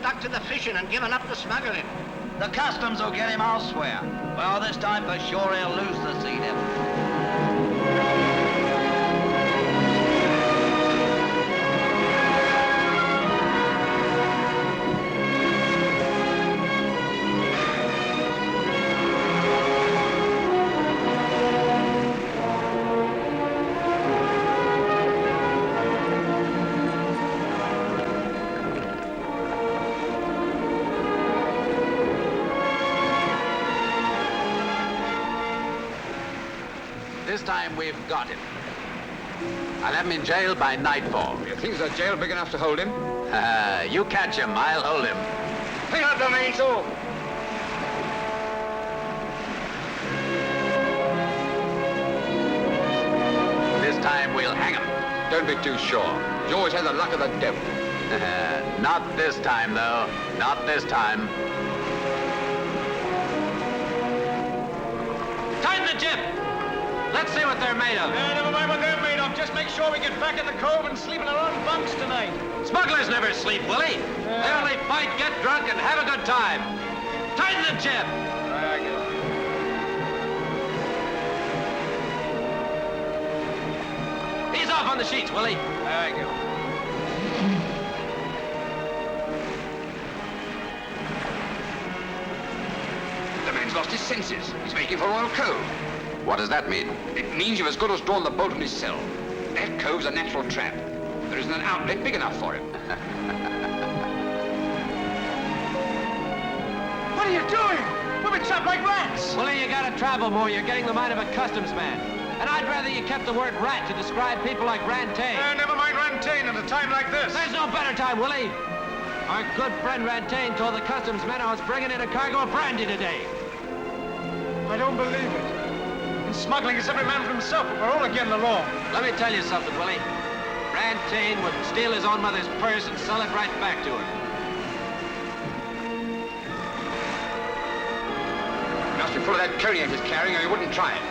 stuck to the fishing and given up the smuggling. The customs will get him elsewhere. Well, this time for sure he'll lose the sea devil. This time we've got him. I'll have him in jail by nightfall. You think there's a jail big enough to hold him? You catch him, I'll hold him. Pick up the mainsail! This time we'll hang him. Don't be too sure. He's always had the luck of the devil. Not this time, though. Not this time. Tighten the jib! Let's see what they're made of. Never mind what they're made of. Just make sure we get back in the cove and sleep in our own bunks tonight. Smugglers never sleep, Willie. They only fight, get drunk, and have a good time. Tighten the jib! Ease off on the sheets, Willie. There you go. The man's lost his senses. He's making for Royal Cove. What does that mean? It means you've as good as drawn the bolt on his cell. That cove's a natural trap. There isn't an outlet big enough for him. What are you doing? We've been trapped like rats. Willie, you gotta travel more. You're getting the mind of a customs man. And I'd rather you kept the word rat to describe people like Rantain. Never mind Rantain at a time like this. There's no better time, Willie. Our good friend Rantain told the customs men I was bringing in a cargo of brandy today. I don't believe it. In smuggling, it's every man for himself, but we're all getting along. Let me tell you something, Willie. Rantain would steal his own mother's purse and sell it right back to her. He must be full of that cognac he's carrying, or he wouldn't try it.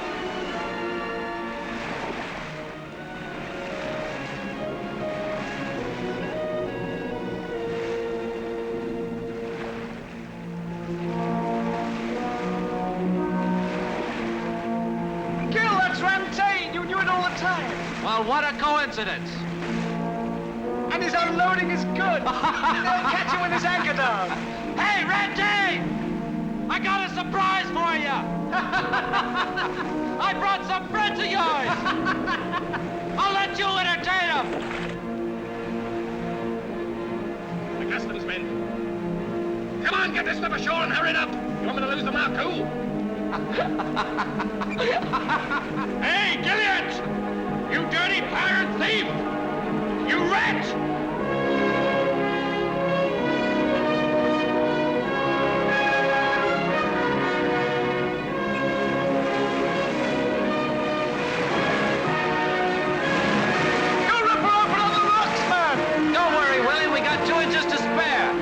Well, what a coincidence. And his unloading is good. They'll catch him with his anchor down. Hey, Rantain! I got a surprise for you. I brought some friends of yours. I'll let you entertain them. The customs men. Come on, get this stuff ashore and hurry it up. You want me to lose the Marco? Hey, Gilliard! You dirty pirate thief! You rat! Go rip her open on the rocks, man! Don't worry, Willie. We got 2 inches to spare.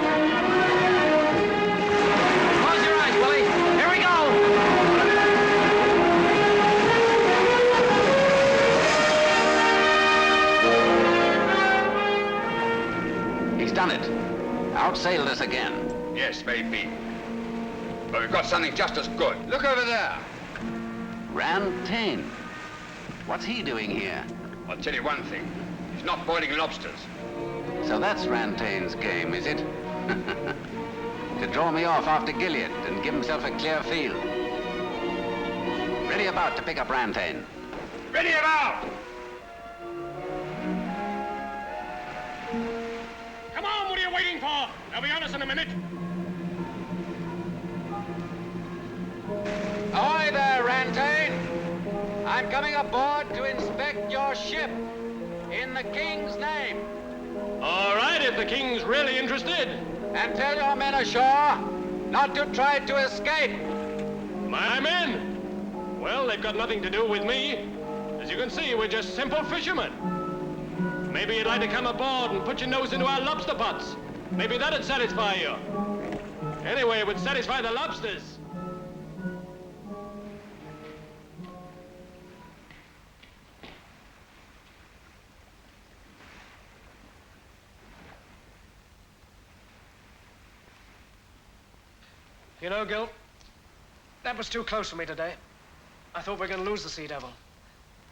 Close your eyes, Willie. Here we go. Done it. Outsailed us again. Yes, maybe. But we've got something just as good. Look over there. Rantain. What's he doing here? I'll tell you one thing. He's not boiling lobsters. So that's Rantain's game, is it? To draw me off after Gilead and give himself a clear field. Ready about to pick up Rantain. Ready about! Come on, what are you waiting for? They'll be on us in a minute. Ahoy there, Rantain. I'm coming aboard to inspect your ship in the King's name. All right, if the King's really interested. And tell your men ashore not to try to escape. My men? Well, they've got nothing to do with me. As you can see, we're just simple fishermen. Maybe you'd like to come aboard and put your nose into our lobster pots. Maybe that'd satisfy you. Anyway, it would satisfy the lobsters. You know, Gil, that was too close for me today. I thought we were going to lose the Sea Devil.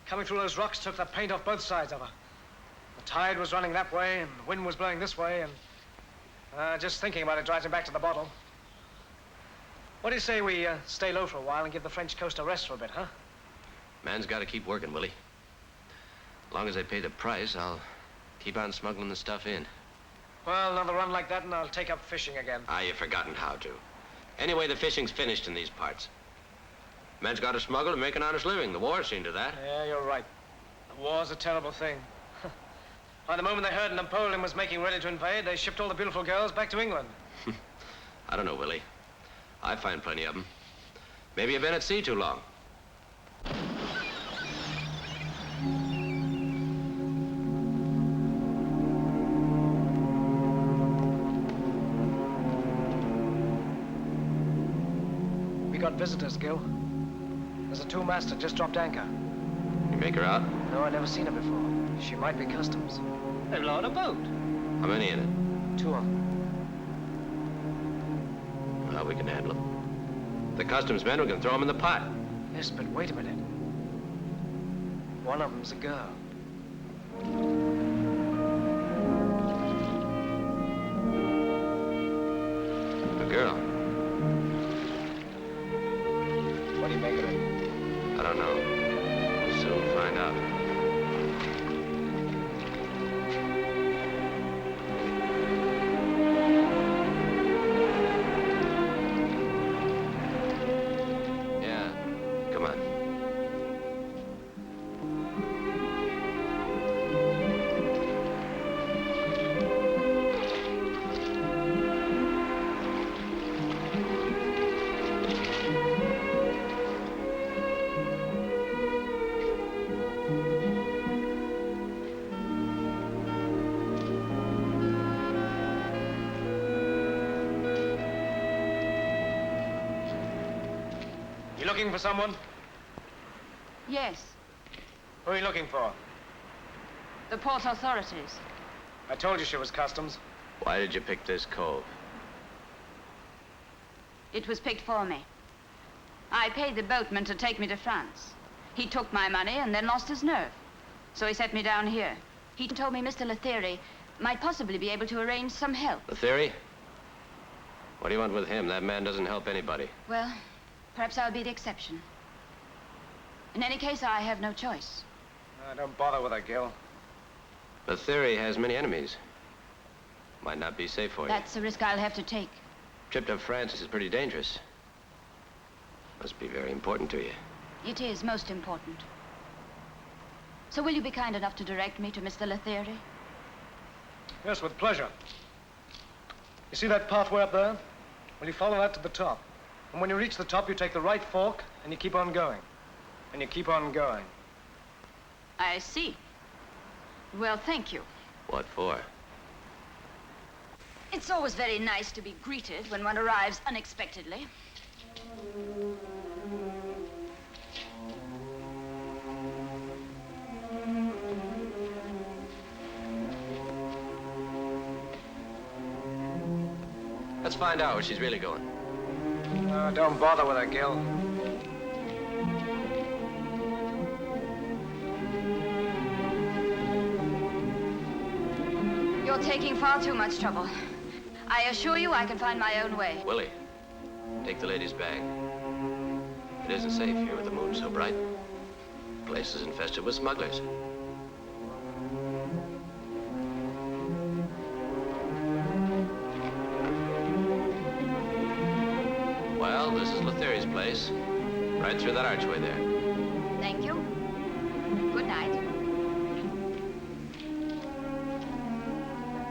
Coming through those rocks took the paint off both sides of her. The tide was running that way, and the wind was blowing this way, and just thinking about it drives me back to the bottle. What do you say we stay low for a while and give the French coast a rest for a bit, huh? Man's got to keep working, Willie. As long as they pay the price, I'll keep on smuggling the stuff in. Well, another run like that and I'll take up fishing again. Ah, you've forgotten how to. Anyway, the fishing's finished in these parts. Man's got to smuggle to make an honest living. The war's seen to that. Yeah, you're right. The war's a terrible thing. By the moment they heard Napoleon was making ready to invade, they shipped all the beautiful girls back to England. I don't know, Willie. I find plenty of them. Maybe you've been at sea too long. We got visitors, Gil. There's a two-master just dropped anchor. You make her out? No, I've never seen her before. She might be customs. They've lowered a boat. How many in it? 2 of them. Well, we can handle them. The customs men, we can throw them in the pot. Yes, but wait a minute. One of them's a girl. A girl? What do you make of it? I don't know. We'll soon find out. Yeah, come on. You looking for someone? Yes, Who are you looking for? the port authorities. I told you she was customs. Why did you pick this cove? It was picked for me. I paid the boatman to take me to France. He took my money and then lost his nerve. So he set me down here. He told me Mr. Lethierry might possibly be able to arrange some help. The theory? What do you want with him? That man doesn't help anybody. Well, perhaps I'll be the exception. In any case, I have no choice. Don't bother with her, Gil. The theory has many enemies. Might not be safe for you. That's a risk I'll have to take. Trip to France is pretty dangerous. Must be very important to you. It is most important. So will you be kind enough to direct me to Mr. Lethierry? Yes, with pleasure. You see that pathway up there? Well, you follow that to the top. And when you reach the top, you take the right fork, and you keep on going. And you keep on going. I see. Well, thank you. What for? It's always very nice to be greeted when one arrives unexpectedly. Let's find out where she's really going. Don't bother with her, Gil. You're taking far too much trouble. I assure you I can find my own way. Willie, take the lady's bag. It isn't safe here with the moon so bright. The place is infested with smugglers. Well, this is Lethierry's place. Right through that archway there. Thank you. Good night.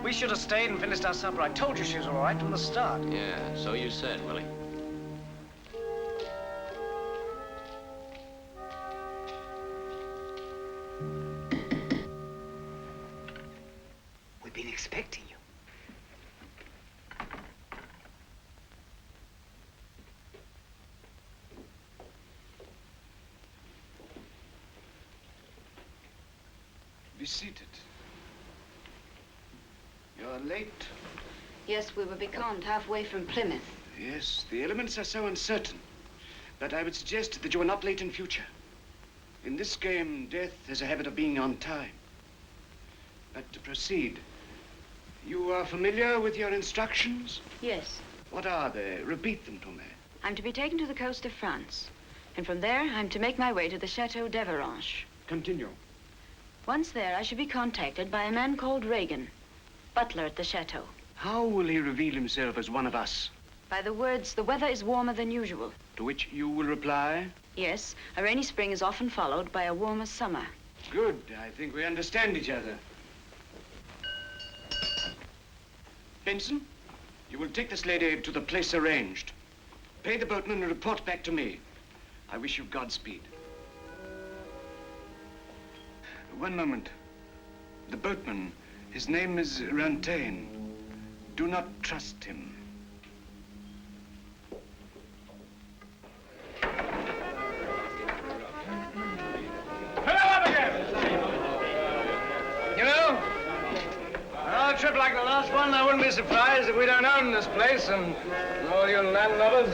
We should have stayed and finished our supper. I told you she was all right from the start. Yeah, so you said, Willie. We've been expecting you. Be seated. You're late, Yes, we were becalmed halfway from Plymouth. Yes, the elements are so uncertain. But I would suggest that you are not late in future. In this game, death has a habit of being on time. But to proceed, you are familiar with your instructions? Yes. What are they? Repeat them to me. I'm to be taken to the coast of France. And from there, I'm to make my way to the Chateau d'Everange. Continue. Once there, I should be contacted by a man called Reagan, butler at the chateau. How will he reveal himself as one of us? By the words, the weather is warmer than usual. To which you will reply? Yes, a rainy spring is often followed by a warmer summer. Good. I think we understand each other. Benson, you will take this lady to the place arranged. Pay the boatman and report back to me. I wish you Godspeed. One moment. The boatman, his name is Rantaine. Do not trust him. You know, on a trip like the last one, I wouldn't be surprised if we don't own this place and all you landlubbers.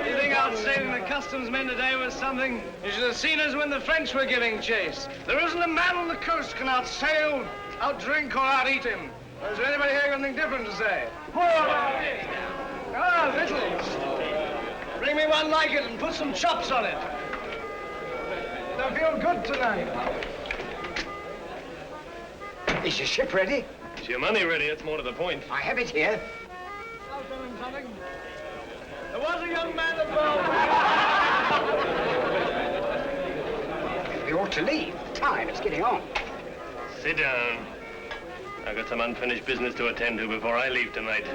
You think outsailing the customs men today was something? You should have seen us when the French were giving chase. There isn't a man on the coast can outsail, outdrink, or outeat him. Or is there anybody here got anything different to say? Ah, victuals. Bring me one like it and put some chops on it. I feel good tonight. Is your ship ready? Is your money ready? That's more to the point. I have it here. I'll tell him something. There was a young man aboard. We ought to leave. Time is getting on. Sit down. I've got some unfinished business to attend to before I leave tonight.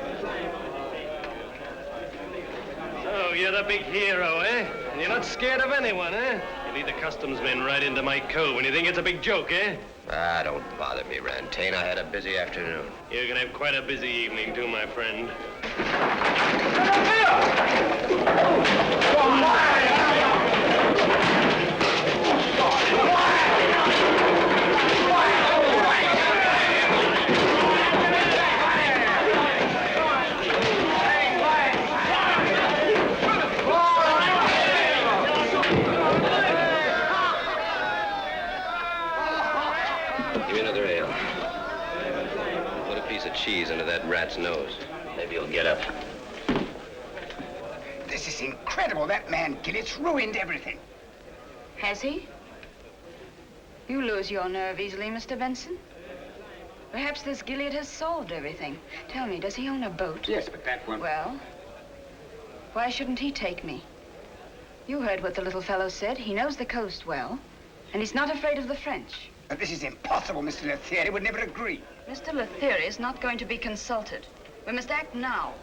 So, you're the big hero, eh? And you're not scared of anyone, eh? You lead the customs men right into my cove and you think it's a big joke, eh? Ah, don't bother me, Rantaine. I had a busy afternoon. You're gonna have quite a busy evening, too, my friend. Give me another ale. Put a piece of cheese under that rat's nose. Maybe he'll get up. This is incredible. That man Gillett's ruined everything. Has he? You lose your nerve easily, Mr. Benson. Perhaps this Gilead has solved everything. Tell me, does he own a boat? Yes, but that one... Well, why shouldn't he take me? You heard what the little fellow said. He knows the coast well, and he's not afraid of the French. But this is impossible. Mr. Lethierry would never agree. Mr. Lethierry is not going to be consulted. We must act now.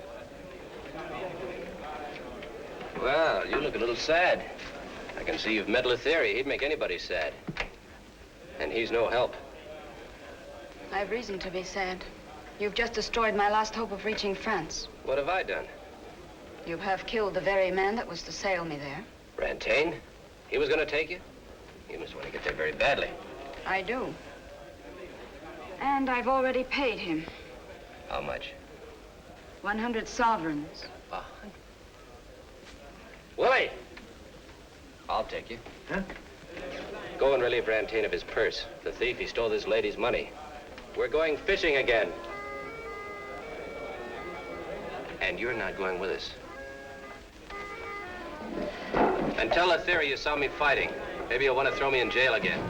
Well, you look a little sad. I can see you've met Lethierry. He'd make anybody sad. And he's no help. I have reason to be sad. You've just destroyed my last hope of reaching France. What have I done? You have killed the very man that was to sail me there. Rantaine? He was going to take you? You must want to get there very badly. I do. And I've already paid him. How much? 100 sovereigns. 100. Willie! I'll take you. Huh? Go and relieve Rantaine of his purse. The thief, he stole this lady's money. We're going fishing again. And you're not going with us. And tell Lethierry you saw me fighting. Maybe you'll want to throw me in jail again.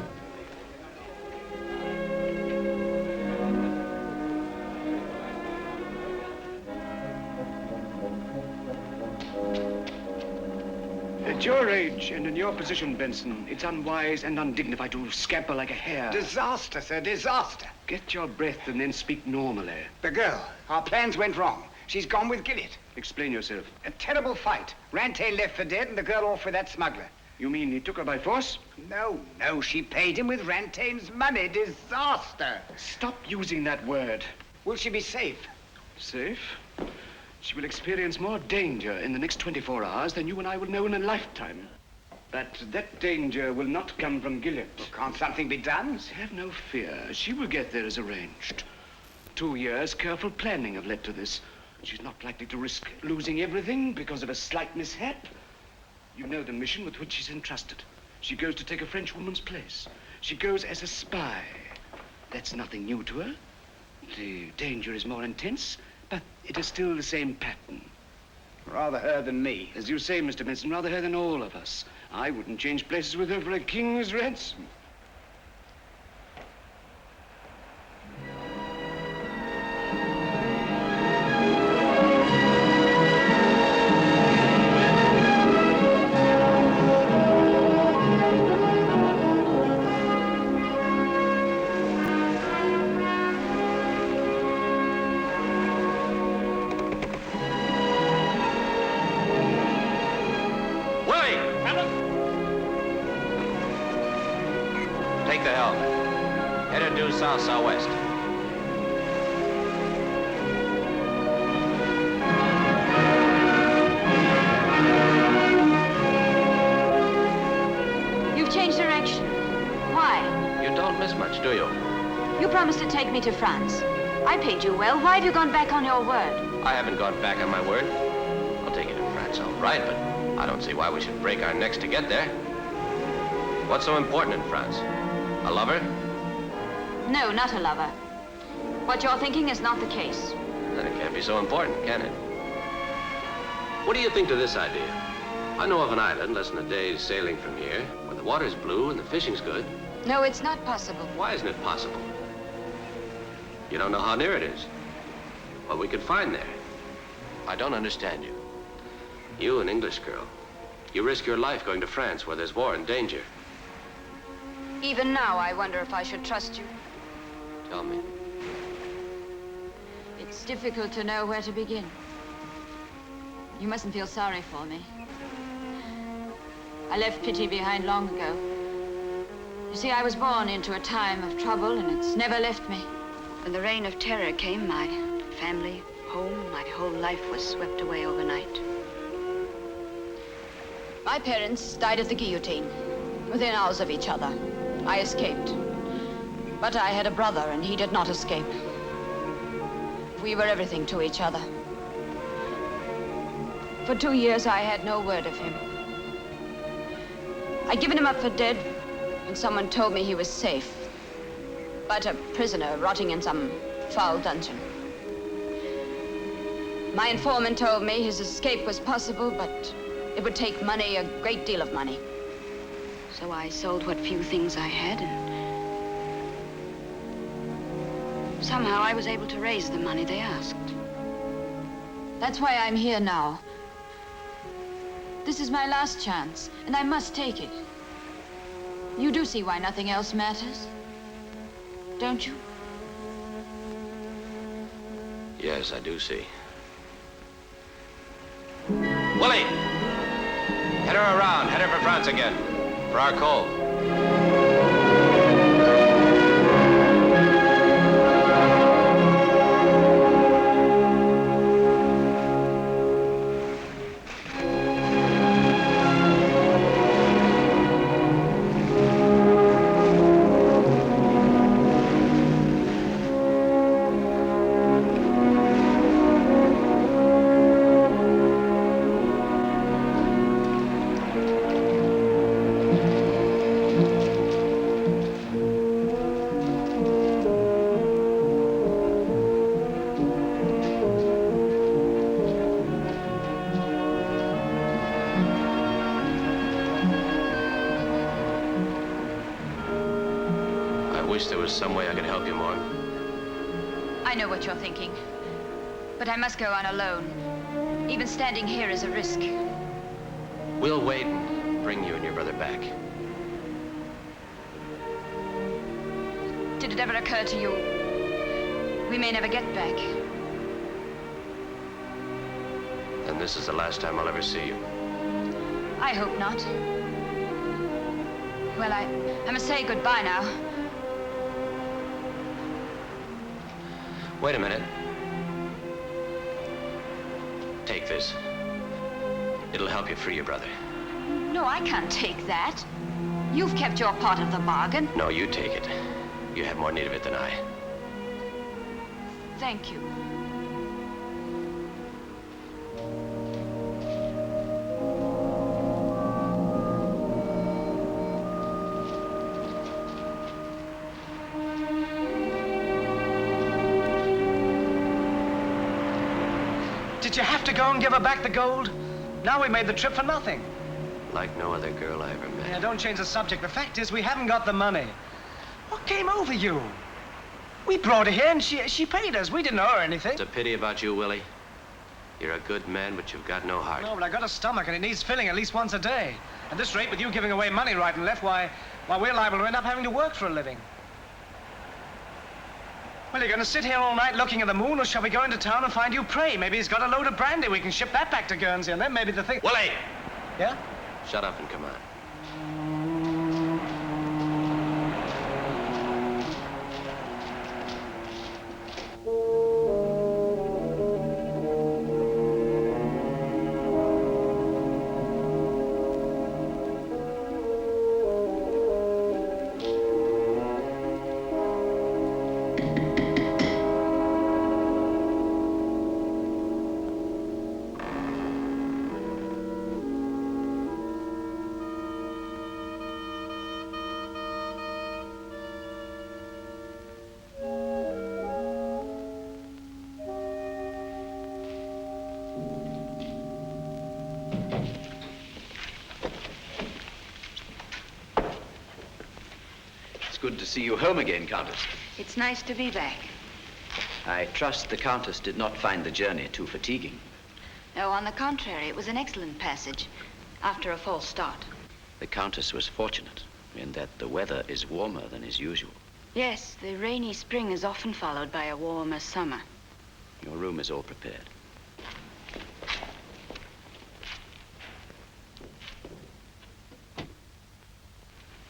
At your age and in your position, Benson, it's unwise and undignified to scamper like a hare. Disaster, sir, disaster. Get your breath and then speak normally. The girl, our plans went wrong. She's gone with Gillett. Explain yourself. A terrible fight. Rantaine left for dead and the girl off with that smuggler. You mean he took her by force? No, she paid him with Rantaine's money. Disaster. Stop using that word. Will she be safe? Safe? She will experience more danger in the next 24 hours than you and I will know in a lifetime. But that danger will not come from Gilead. Well, can't something be done? Have no fear. She will get there as arranged. 2 years' careful planning have led to this. She's not likely to risk losing everything because of a slight mishap. You know the mission with which she's entrusted. She goes to take a French woman's place. She goes as a spy. That's nothing new to her. The danger is more intense, but it is still the same pattern. Rather her than me. As you say, Mr. Benson, rather her than all of us. I wouldn't change places with her for a king's ransom. Take the helm. Headed due south-southwest. You've changed direction. Why? You don't miss much, do you? You promised to take me to France. I paid you well. Why have you gone back on your word? I haven't gone back on my word. I'll take you to France, all right, but I don't see why we should break our necks to get there. What's so important in France? A lover? No, not a lover. What you're thinking is not the case. Then it can't be so important, can it? What do you think to this idea? I know of an island less than a day's sailing from here, where the water's blue and the fishing's good. No, it's not possible. Why isn't it possible? You don't know how near it is. What we could find there. I don't understand you. You, an English girl, you risk your life going to France where there's war and danger. Even now, I wonder if I should trust you. Tell me. It's difficult to know where to begin. You mustn't feel sorry for me. I left pity behind long ago. You see, I was born into a time of trouble, and it's never left me. When the reign of terror came, my family, home, my whole life was swept away overnight. My parents died at the guillotine, within hours of each other. I escaped. But I had a brother, and he did not escape. We were everything to each other. For 2 years, I had no word of him. I'd given him up for dead when someone told me he was safe, but a prisoner rotting in some foul dungeon. My informant told me his escape was possible, but it would take money, a great deal of money. So I sold what few things I had, and somehow I was able to raise the money they asked. That's why I'm here now. This is my last chance, and I must take it. You do see why nothing else matters, don't you? Yes, I do see. Willie! Head her around. Head her for France again. For our coal. There was some way I could help you more. I know what you're thinking, but I must go on alone. Even standing here is a risk. We'll wait and bring you and your brother back. Did it ever occur to you we may never get back? Then this is the last time I'll ever see you. I hope not. Well, I must say goodbye now. Wait a minute. Take this. It'll help you free your brother. No, I can't take that. You've kept your part of the bargain. No, you take it. You have more need of it than I. Thank you. Did you have to go and give her back the gold? Now we made the trip for nothing. Like no other girl I ever met. Yeah, don't change the subject. The fact is, we haven't got the money. What came over you? We brought her here and she paid us. We didn't owe her anything. It's a pity about you, Willie. You're a good man, but you've got no heart. No, but I got a stomach and it needs filling at least once a day. At this rate, with you giving away money right and left, why we're liable to end up having to work for a living. Well, you're going to sit here all night looking at the moon, or shall we go into town and find you prey? Maybe he's got a load of brandy. We can ship that back to Guernsey, and then maybe the thing... Willie! Yeah? Shut up and come on. It's good to see you home again, Countess. It's nice to be back. I trust the Countess did not find the journey too fatiguing. No, on the contrary, it was an excellent passage after a false start. The Countess was fortunate in that the weather is warmer than is usual. Yes, the rainy spring is often followed by a warmer summer. Your room is all prepared.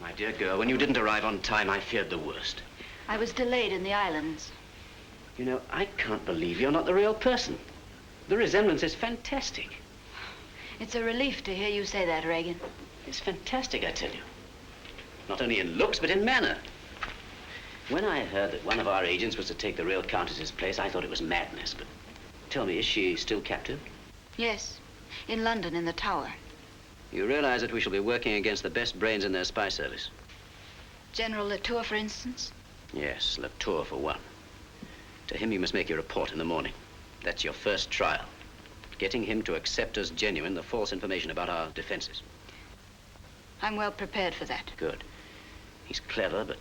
My dear girl, when you didn't arrive on time, I feared the worst. I was delayed in the islands. You know, I can't believe you're not the real person. The resemblance is fantastic. It's a relief to hear you say that, Reagan. It's fantastic, I tell you. Not only in looks, but in manner. When I heard that one of our agents was to take the real Countess's place, I thought it was madness, but tell me, is she still captive? Yes, in London, in the Tower. You realize that we shall be working against the best brains in their spy service? General Latour, for instance? Yes, Latour for one. To him you must make your report in the morning. That's your first trial. Getting him to accept as genuine the false information about our defenses. I'm well prepared for that. Good. He's clever, but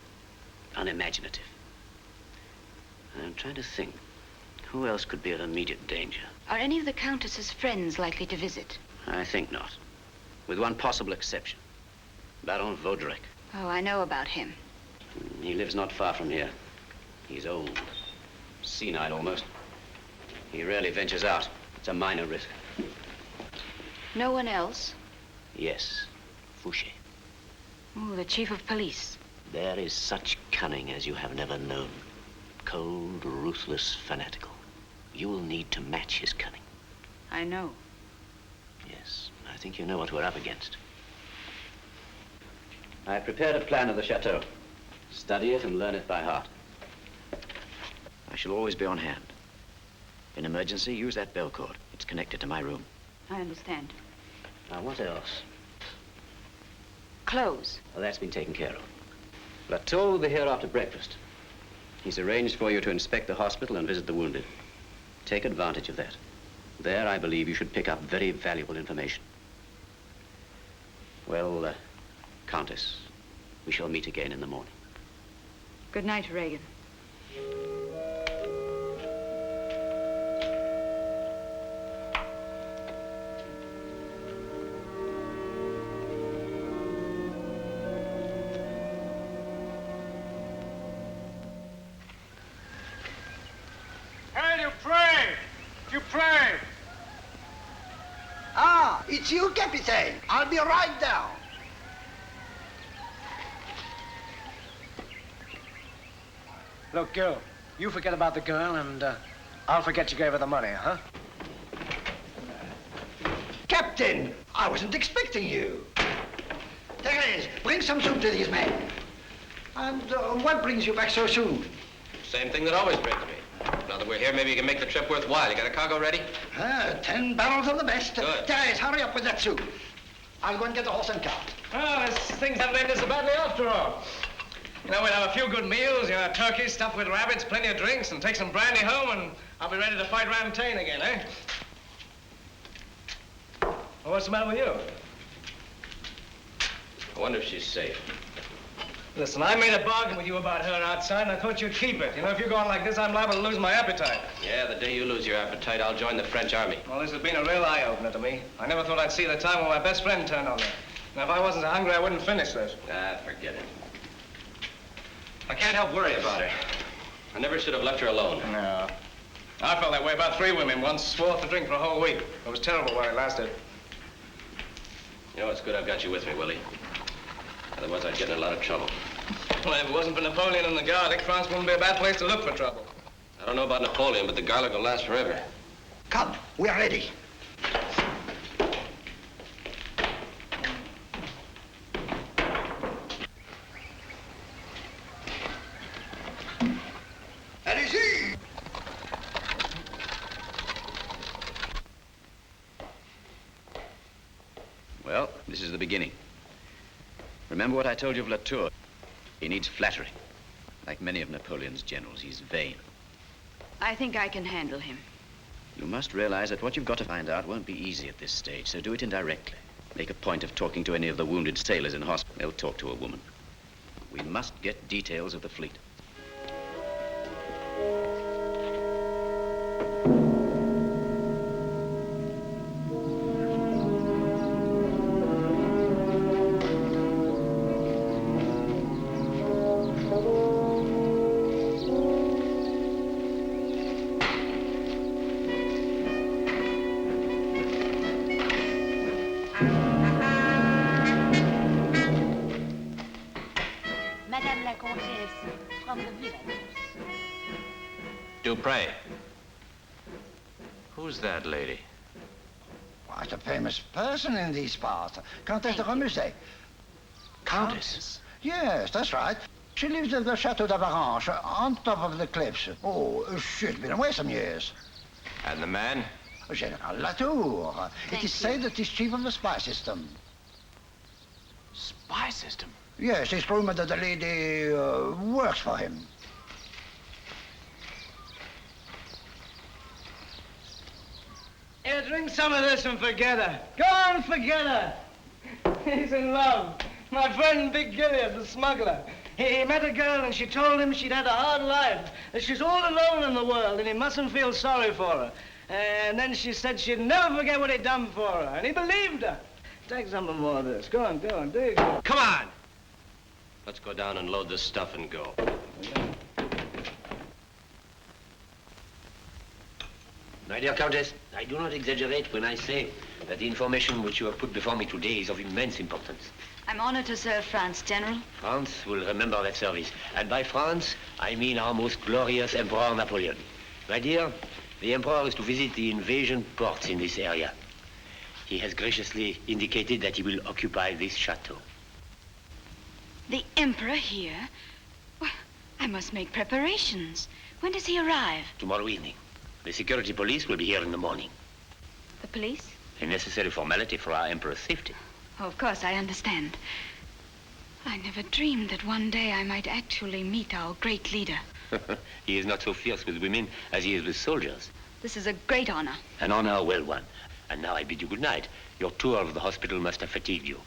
unimaginative. I'm trying to think. Who else could be of immediate danger? Are any of the Countess's friends likely to visit? I think not. With one possible exception. Baron Vaudrec. Oh, I know about him. He lives not far from here. He's old. Senile, almost. He rarely ventures out. It's a minor risk. No one else? Yes. Fouché. Oh, the chief of police. There is such cunning as you have never known. Cold, ruthless, fanatical. You will need to match his cunning. I know. Yes, I think you know what we're up against. I prepared a plan of the chateau. Study it and learn it by heart. I shall always be on hand. In emergency, use that bell cord. It's connected to my room. I understand. Now, what else? Clothes. Well, that's been taken care of. Latour will be here after breakfast. He's arranged for you to inspect the hospital and visit the wounded. Take advantage of that. There, I believe, you should pick up very valuable information. Well, Countess, we shall meet again in the morning. Good night, Reagan. Hey, Dupre! Dupre! Ah, it's you, Captain. I'll be right down. Look, Gil, you forget about the girl, and I'll forget you gave her the money, huh? Captain! Captain, I wasn't expecting you. Therese, bring some soup to these men. And what brings you back so soon? Same thing that always brings me. Now that we're here, maybe you can make the trip worthwhile. You got a cargo ready? 10 barrels of the best. Good. Therese, hurry up with that soup. I'll go and get the horse and cart. Oh, things haven't ended so badly after all. You know, we'll have a few good meals, turkey stuffed with rabbits, plenty of drinks, and take some brandy home, and I'll be ready to fight Rantaine again, eh? Well, what's the matter with you? I wonder if she's safe. Listen, I made a bargain with you about her outside, and I thought you'd keep it. You know, if you go on like this, I'm liable to lose my appetite. Yeah, the day you lose your appetite, I'll join the French army. Well, this has been a real eye-opener to me. I never thought I'd see the time when my best friend turned on me. Now, if I wasn't so hungry, I wouldn't finish this. Ah, forget it. I can't help worrying about her. I never should have left her alone. No. I felt that way about 3 women once, swore off to drink for a whole week. It was terrible while it lasted. You know, it's good I've got you with me, Willie. Otherwise, I'd get in a lot of trouble. Well, if it wasn't for Napoleon and the Garlic, France wouldn't be a bad place to look for trouble. I don't know about Napoleon, but the garlic will last forever. Come, we're ready. Allez-y! Well, this is the beginning. Remember what I told you of Latour? He needs flattery. Like many of Napoleon's generals, he's vain. I think I can handle him. You must realize that what you've got to find out won't be easy at this stage, so do it indirectly. Make a point of talking to any of the wounded sailors in hospital. They'll talk to a woman. We must get details of the fleet. Dupre. Who's that lady? Quite a famous person in these parts. Countess de Remusat. Countess? Yes, that's right. She lives at the Chateau d'Avaranche, on top of the cliffs. Oh, she's been away some years. And the man? General Latour. It is said that he's chief of the spy system. Spy system? Yes, it's rumored that the lady works for him. Here, drink some of this and forget her. Go on, forget her. He's in love. My friend Big Gilead, the smuggler. He met a girl and she told him she'd had a hard life, that she's all alone in the world and he mustn't feel sorry for her. And then she said she'd never forget what he'd done for her, and he believed her. Take some more of this. Go on, do it. Come on! Let's go down and load this stuff and go. My dear Countess, I do not exaggerate when I say that the information which you have put before me today is of immense importance. I'm honored to serve France, General. France will remember that service. And by France, I mean our most glorious Emperor Napoleon. My dear, the Emperor is to visit the invasion ports in this area. He has graciously indicated that he will occupy this chateau. The Emperor here? Well, I must make preparations. When does he arrive? Tomorrow evening. The security police will be here in the morning. The police? A necessary formality for our Emperor's safety. Oh, of course, I understand. I never dreamed that one day I might actually meet our great leader. He is not so fierce with women as he is with soldiers. This is a great honor. An honor well won. And now I bid you good night. Your tour of the hospital must have fatigued you.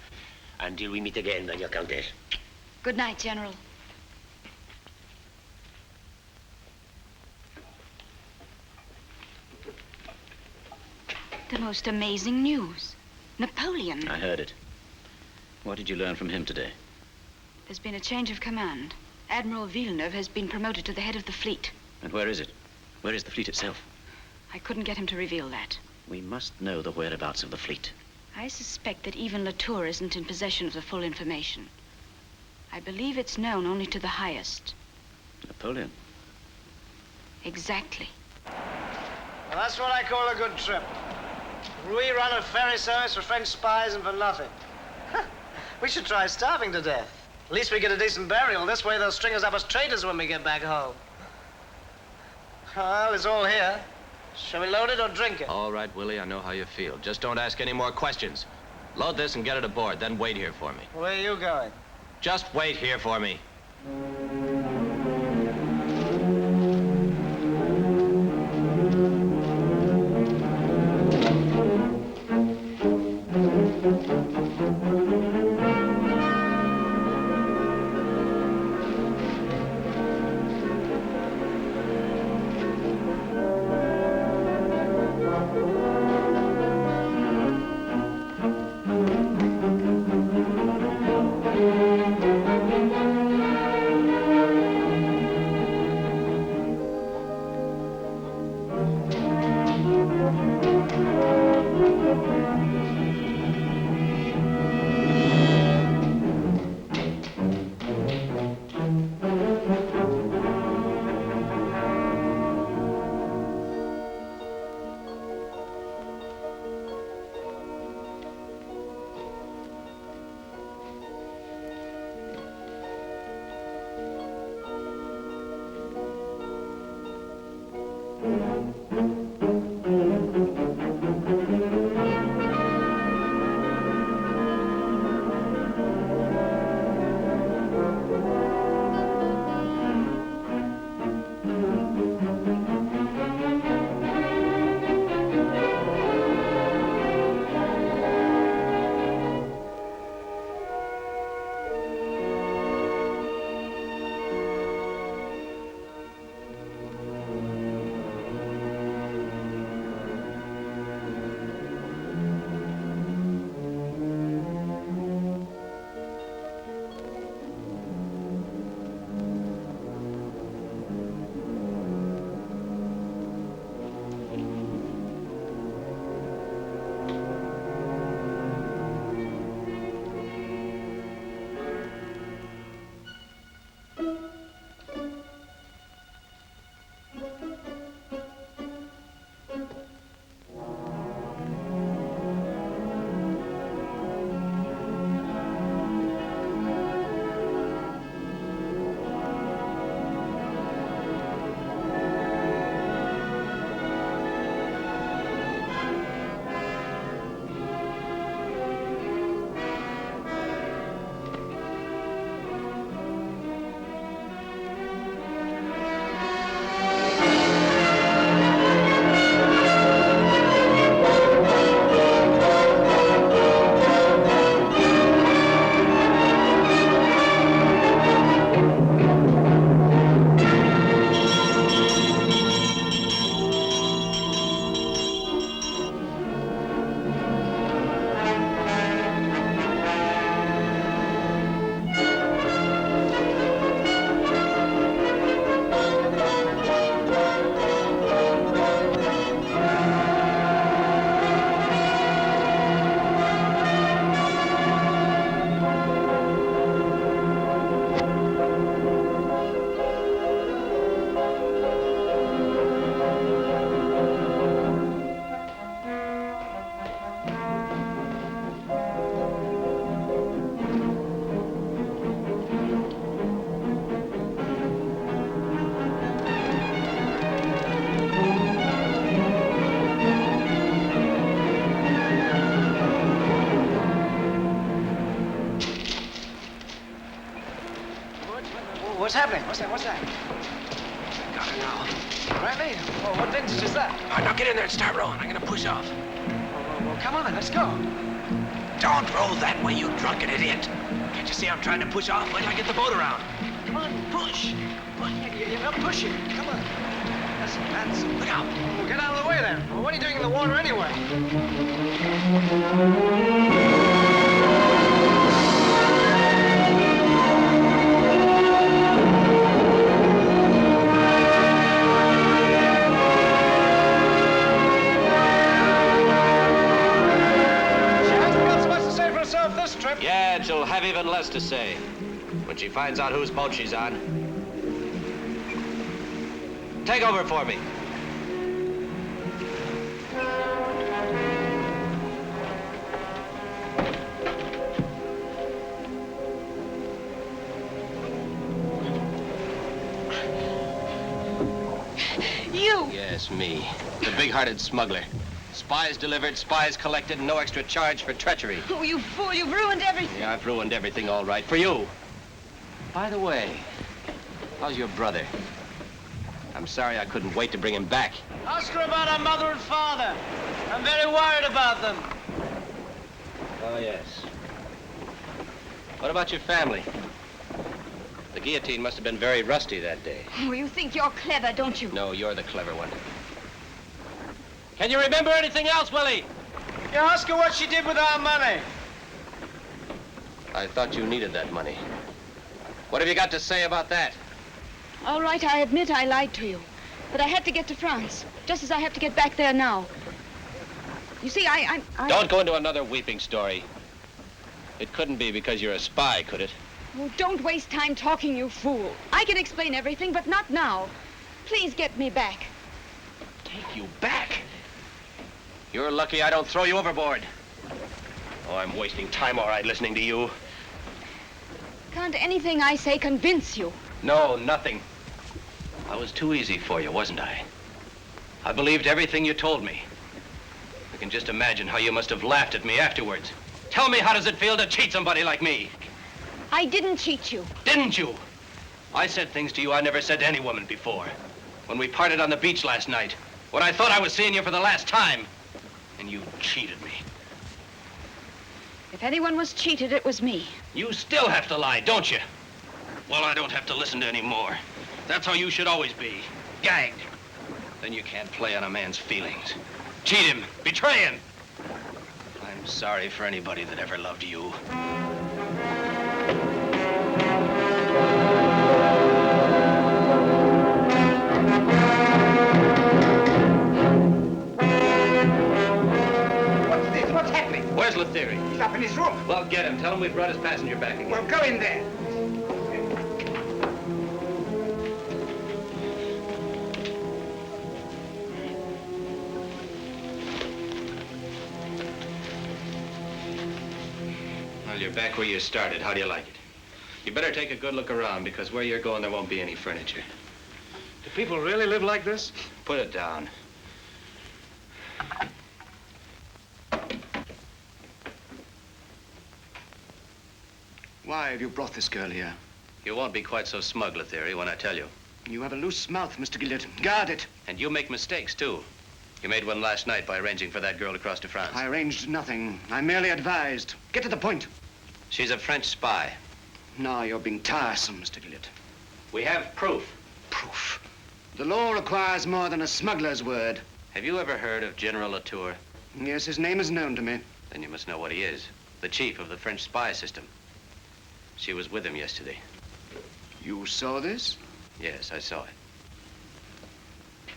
Until we meet again, my dear Countess. Good night, General. The most amazing news. Napoleon. I heard it. What did you learn from him today? There's been a change of command. Admiral Villeneuve has been promoted to the head of the fleet. And where is it? Where is the fleet itself? I couldn't get him to reveal that. We must know the whereabouts of the fleet. I suspect that even Latour isn't in possession of the full information. I believe it's known only to the highest. Napoleon? Exactly. Well, that's what I call a good trip. We run a ferry service for French spies and for nothing. We should try starving to death. At least we get a decent burial. This way they'll string us up as traitors when we get back home. Well, it's all here. Shall we load it or drink it? All right, Willie, I know how you feel. Just don't ask any more questions. Load this and get it aboard, then wait here for me. Where are you going? Just wait here for me. What's happening? What's that? Got her now. Really? Well, what vintage is that? All right, now get in there and start rowing. I'm gonna push off. Well, come on then, let's go. Don't row that way, you drunken idiot. Can't you see I'm trying to push off? Wait till I get the boat around. Come on, push. You're not pushing. Come on. That's... Look out. Well, get out of the way then. Well, what are you doing in the water anyway? Yeah, and she'll have even less to say when she finds out whose boat she's on. Take over for me. you! Yes, me. The big-hearted smuggler. Spies delivered, spies collected, and no extra charge for treachery. Oh, you fool, you've ruined everything. Yeah, I've ruined everything all right. For you. By the way, how's your brother? I'm sorry I couldn't wait to bring him back. Ask her about her mother and father. I'm very worried about them. Oh, yes. What about your family? The guillotine must have been very rusty that day. Oh, you think you're clever, don't you? No, you're the clever one. Can you remember anything else, Willie? You ask her what she did with our money. I thought you needed that money. What have you got to say about that? All right, I admit I lied to you. But I had to get to France, just as I have to get back there now. You see, I... Don't go into another weeping story. It couldn't be because you're a spy, could it? Oh, don't waste time talking, you fool. I can explain everything, but not now. Please get me back. Take you back? You're lucky I don't throw you overboard. Oh, I'm wasting time, all right, listening to you. Can't anything I say convince you? No, nothing. I was too easy for you, wasn't I? I believed everything you told me. I can just imagine how you must have laughed at me afterwards. Tell me, how does it feel to cheat somebody like me? I didn't cheat you. Didn't you? I said things to you I never said to any woman before. When we parted on the beach last night, when I thought I was seeing you for the last time, and you cheated me. If anyone was cheated, it was me. You still have to lie, don't you? Well, I don't have to listen to any more. That's how you should always be. Gagged. Then you can't play on a man's feelings. Cheat him. Betray him. I'm sorry for anybody that ever loved you. What's this? What's happening? Where's Lethierry? He's up in his room. Well, get him. Tell him we brought his passenger back again. Well, go in there. Well, you're back where you started. How do you like it? You better take a good look around, because where you're going, there won't be any furniture. Do people really live like this? Put it down. Why have you brought this girl here? You won't be quite so smug, Lethierry, when I tell you. You have a loose mouth, Mr. Gillett. Guard it. And you make mistakes, too. You made one last night by arranging for that girl to cross to France. I arranged nothing. I merely advised. Get to the point. She's a French spy. Now you're being tiresome, Mr. Gillett. We have proof. Proof? The law requires more than a smuggler's word. Have you ever heard of General Latour? Yes, his name is known to me. Then you must know what he is. The chief of the French spy system. She was with him yesterday. You saw this? Yes, I saw it.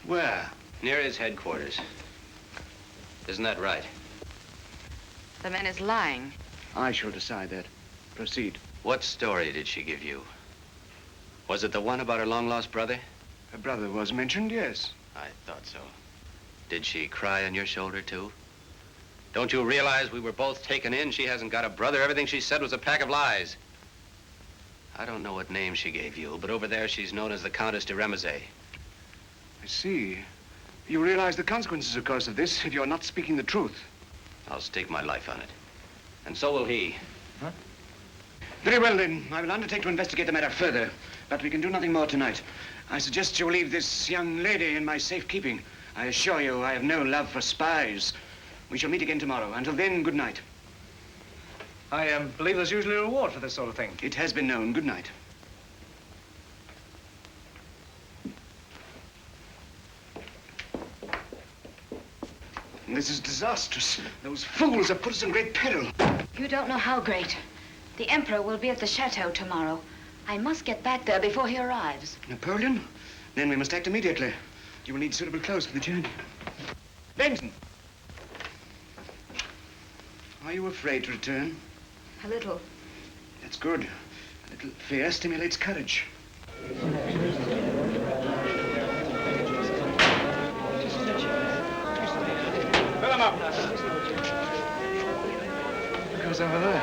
Where? Near his headquarters. Isn't that right? The man is lying. I shall decide that. Proceed. What story did she give you? Was it the one about her long-lost brother? Her brother was mentioned, yes. I thought so. Did she cry on your shoulder, too? Don't you realize we were both taken in? She hasn't got a brother. Everything she said was a pack of lies. I don't know what name she gave you, but over there she's known as the Countess de Ramezay. I see. You realize the consequences, of course, of this if you're not speaking the truth. I'll stake my life on it. And so will he. Huh? Very well, then. I will undertake to investigate the matter further, but we can do nothing more tonight. I suggest you leave this young lady in my safekeeping. I assure you I have no love for spies. We shall meet again tomorrow. Until then, good night. I believe there's usually a reward for this sort of thing. It has been known. Good night. This is disastrous. Those fools have put us in great peril. You don't know how great. The Emperor will be at the chateau tomorrow. I must get back there before he arrives. Napoleon? Then we must act immediately. You will need suitable clothes for the journey. Benson! Are you afraid to return? A little. That's good. A little fear stimulates courage. Fill him up. Look who's over there.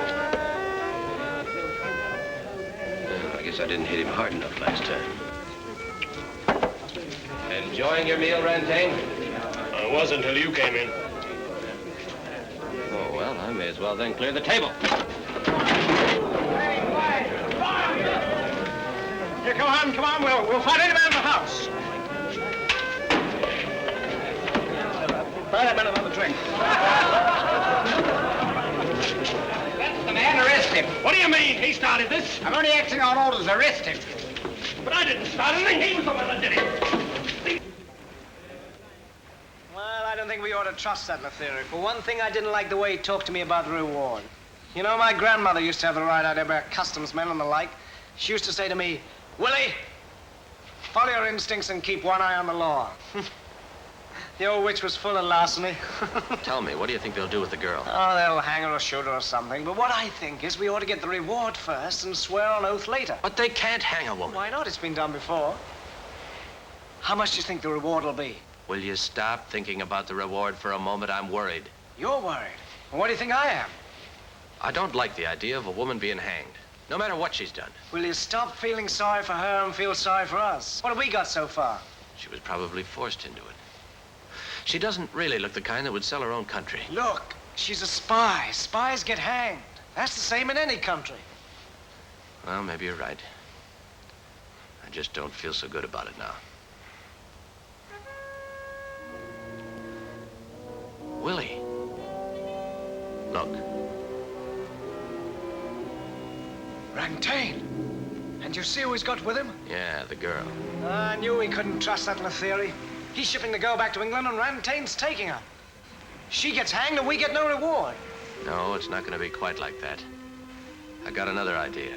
I guess I didn't hit him hard enough last time. And Enjoying your meal, Rantain? I was until you came in. Oh, well, I may as well then clear the table. Here, come on, we'll find any man in the house. Buy that man another drink. That's the man. Arrest him. What do you mean? He started this? I'm only acting on orders. Arrest him. But I didn't start anything. He was the one that did it. Well, I don't think we ought to trust that Lethierry. For one thing, I didn't like the way he talked to me about the reward. You know, my grandmother used to have the right idea about customs men and the like. She used to say to me, Willie, follow your instincts and keep one eye on the law. The old witch was full of larceny. Tell me, what do you think they'll do with the girl? Oh, they'll hang her or shoot her or something. But what I think is we ought to get the reward first and swear on oath later. But they can't hang a woman. Why not? It's been done before. How much do you think the reward will be? Will you stop thinking about the reward for a moment? I'm worried. You're worried. Well, what do you think I am? I don't like the idea of a woman being hanged, no matter what she's done. Will you stop feeling sorry for her and feel sorry for us? What have we got so far? She was probably forced into it. She doesn't really look the kind that would sell her own country. Look, she's a spy. Spies get hanged. That's the same in any country. Well, maybe you're right. I just don't feel so good about it now. Willie. Look. Rantain. And you see who he's got with him? Yeah, the girl. I knew we couldn't trust that Lethierry. He's shipping the girl back to England and Rantain's taking her. She gets hanged and we get no reward. No, it's not going to be quite like that. I got another idea.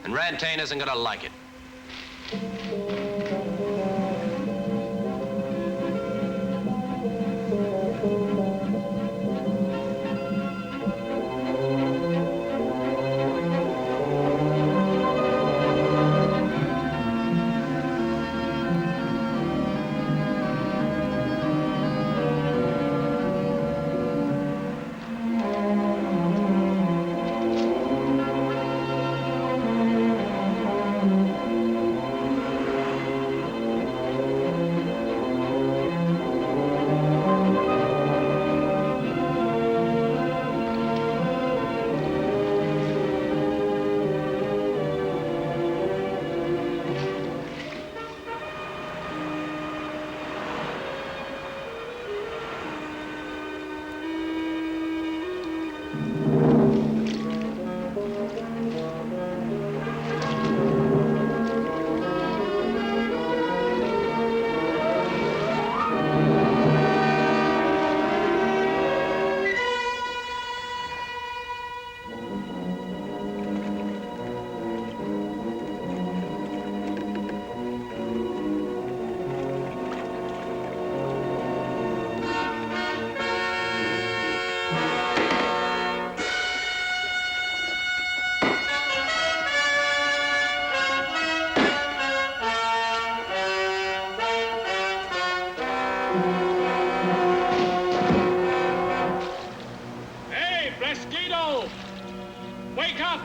And Rantain isn't going to like it.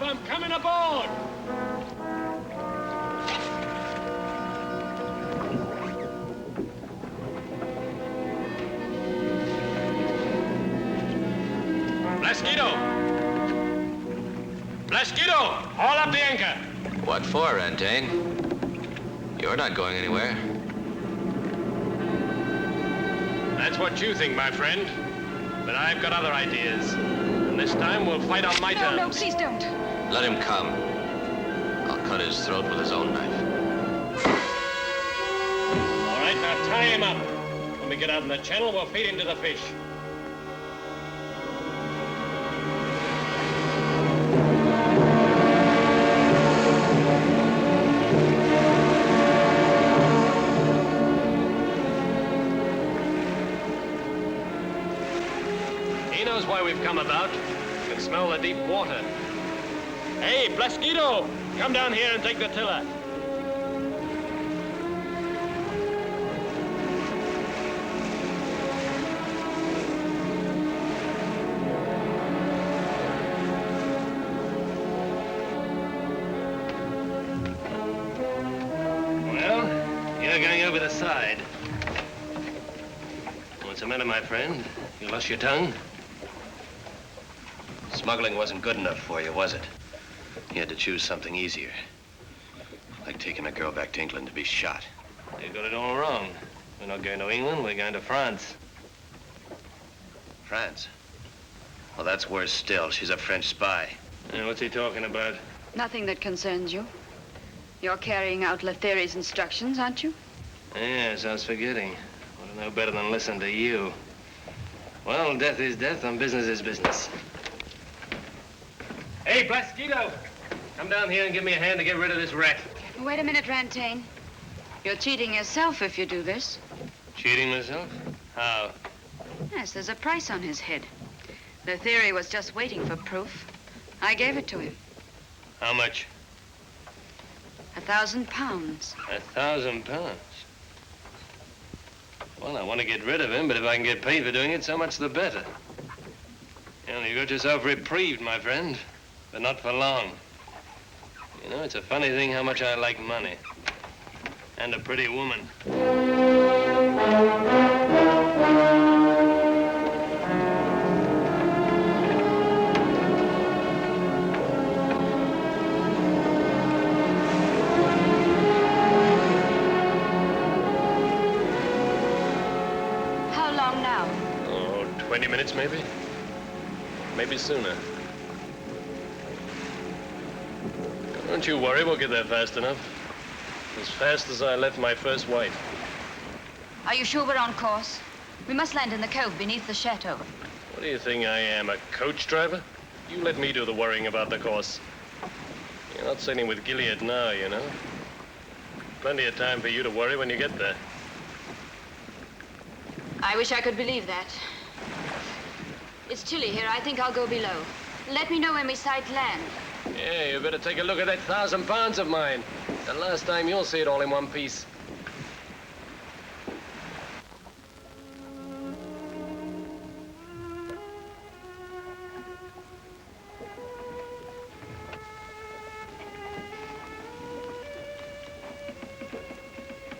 I'm coming aboard! Blasquito, haul up the anchor. What for, Rantain? You're not going anywhere. That's what you think, my friend. But I've got other ideas. And this time we'll fight on my terms. No, please don't. Let him come. I'll cut his throat with his own knife. All right, now tie him up. When we get out in the channel, we'll feed him to the fish. He knows why we've come about. He can smell the deep water. Hey, Blasquito, come down here and take the tiller. Well, you're going over the side. What's the matter, my friend? You lost your tongue? Smuggling wasn't good enough for you, was it? You had to choose something easier. Like taking a girl back to England to be shot. You got it all wrong. We're not going to England, we're going to France. France? Well, that's worse still. She's a French spy. And what's he talking about? Nothing that concerns you. You're carrying out Lethierry's instructions, aren't you? Yes, I was forgetting. Ought to know better than listen to you. Well, death is death and business is business. Hey, Blasquito! Come down here and give me a hand to get rid of this rat. Wait a minute, Rantaine. You're cheating yourself if you do this. Cheating myself? How? Yes, there's a price on his head. Lethierry was just waiting for proof. I gave it to him. How much? £1,000. £1,000? Well, I want to get rid of him, but if I can get paid for doing it, so much the better. You got yourself reprieved, my friend, but not for long. You know, it's a funny thing how much I like money. And a pretty woman. How long now? Oh, 20 minutes maybe? Maybe sooner. Don't you worry, we'll get there fast enough. As fast as I left my first wife. Are you sure we're on course? We must land in the cove beneath the chateau. What do you think I am, a coach driver? You let me do the worrying about the course. You're not sailing with Gilead now, you know. Plenty of time for you to worry when you get there. I wish I could believe that. It's chilly here. I think I'll go below. Let me know when we sight land. Yeah, you better take a look at that £1,000 of mine. The last time you'll see it all in one piece.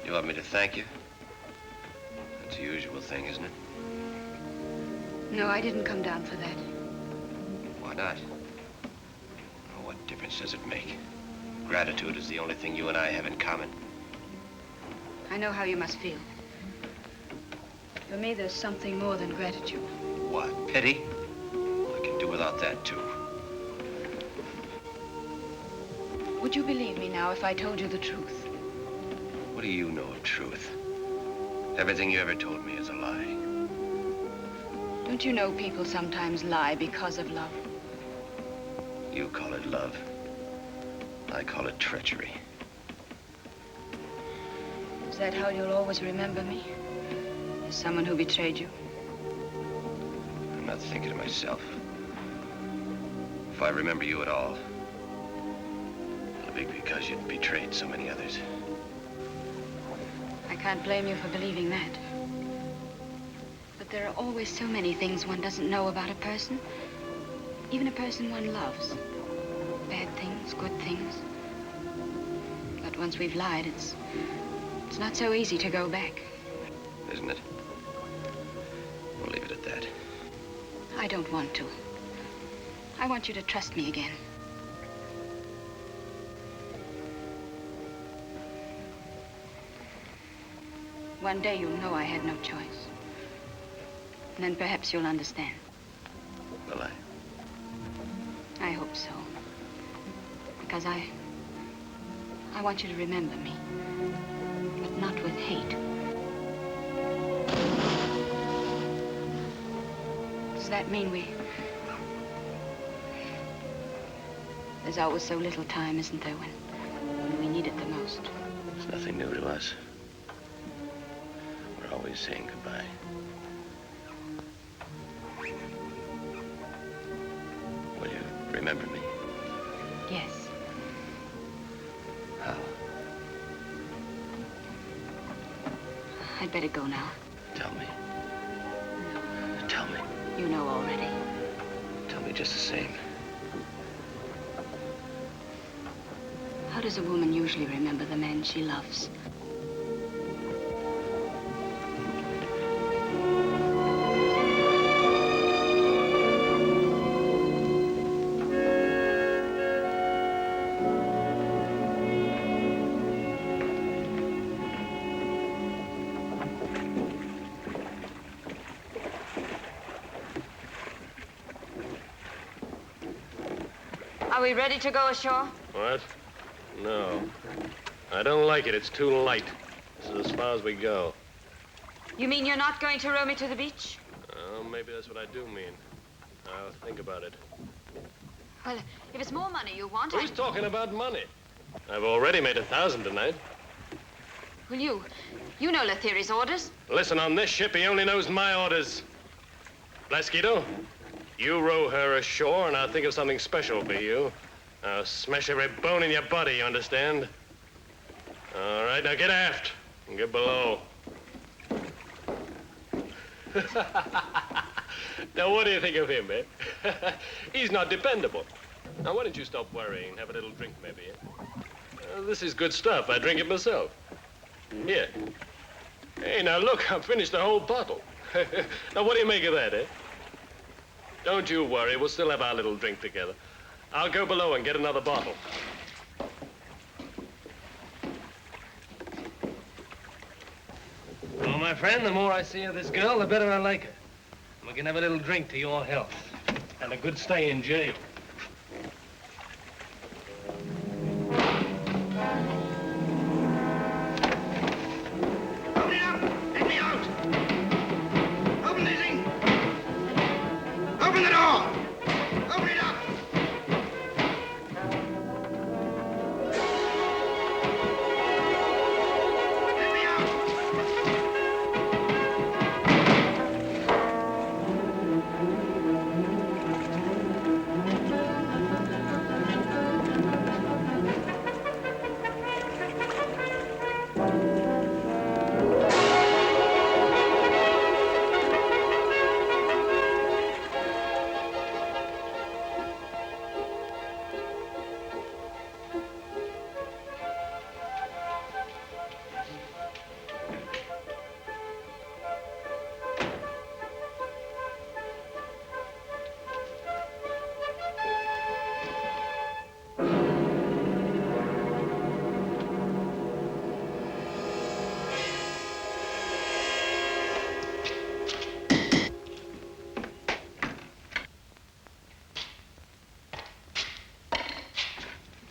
You want me to thank you? That's the usual thing, isn't it? No, I didn't come down for that. Why not? Oh, what difference does it make? Gratitude is the only thing you and I have in common. I know how you must feel. For me, there's something more than gratitude. What, pity? I can do without that, too. Would you believe me now if I told you the truth? What do you know of truth? Everything you ever told me is a lie. Don't you know people sometimes lie because of love? You call it love. I call it treachery. Is that how you'll always remember me? As someone who betrayed you? I'm not thinking of myself. If I remember you at all, it'll be because you'd betrayed so many others. I can't blame you for believing that. But there are always so many things one doesn't know about a person. Even a person one loves. Bad things, good things. But once we've lied, it's not so easy to go back. Isn't it? We'll leave it at that. I don't want to. I want you to trust me again. One day you'll know I had no choice. And then perhaps you'll understand. Will I? I hope so. Because I want you to remember me. But not with hate. Does that mean there's always so little time, isn't there, when we need it the most? It's nothing new to us. We're always saying goodbye. Will you remember me? Yes. How? I'd better go now. Tell me. Tell me. You know already. Tell me just the same. How does a woman usually remember the man she loves? Are we ready to go ashore? What? No. I don't like it. It's too light. This is as far as we go. You mean you're not going to row me to the beach? Oh, maybe that's what I do mean. I'll think about it. Well, if it's more money you want, Who's talking about money? I've already made 1,000 tonight. Well, you know Lethierry's orders. Listen, on this ship, he only knows my orders. Blasquito, you row her ashore, and I'll think of something special for you. I'll smash every bone in your body, you understand? All right, now get aft and get below. Now, what do you think of him, eh? He's not dependable. Now, why don't you stop worrying and have a little drink, maybe? Eh? This is good stuff. I drink it myself. Here. Hey, now, look, I've finished the whole bottle. Now, what do you make of that, eh? Don't you worry. We'll still have our little drink together. I'll go below and get another bottle. Well, my friend, the more I see of this girl, the better I like her. We can have a little drink to your health. And a good stay in jail. Open it up! Let me out! Open this thing! Open the door! Open it up! Let me out!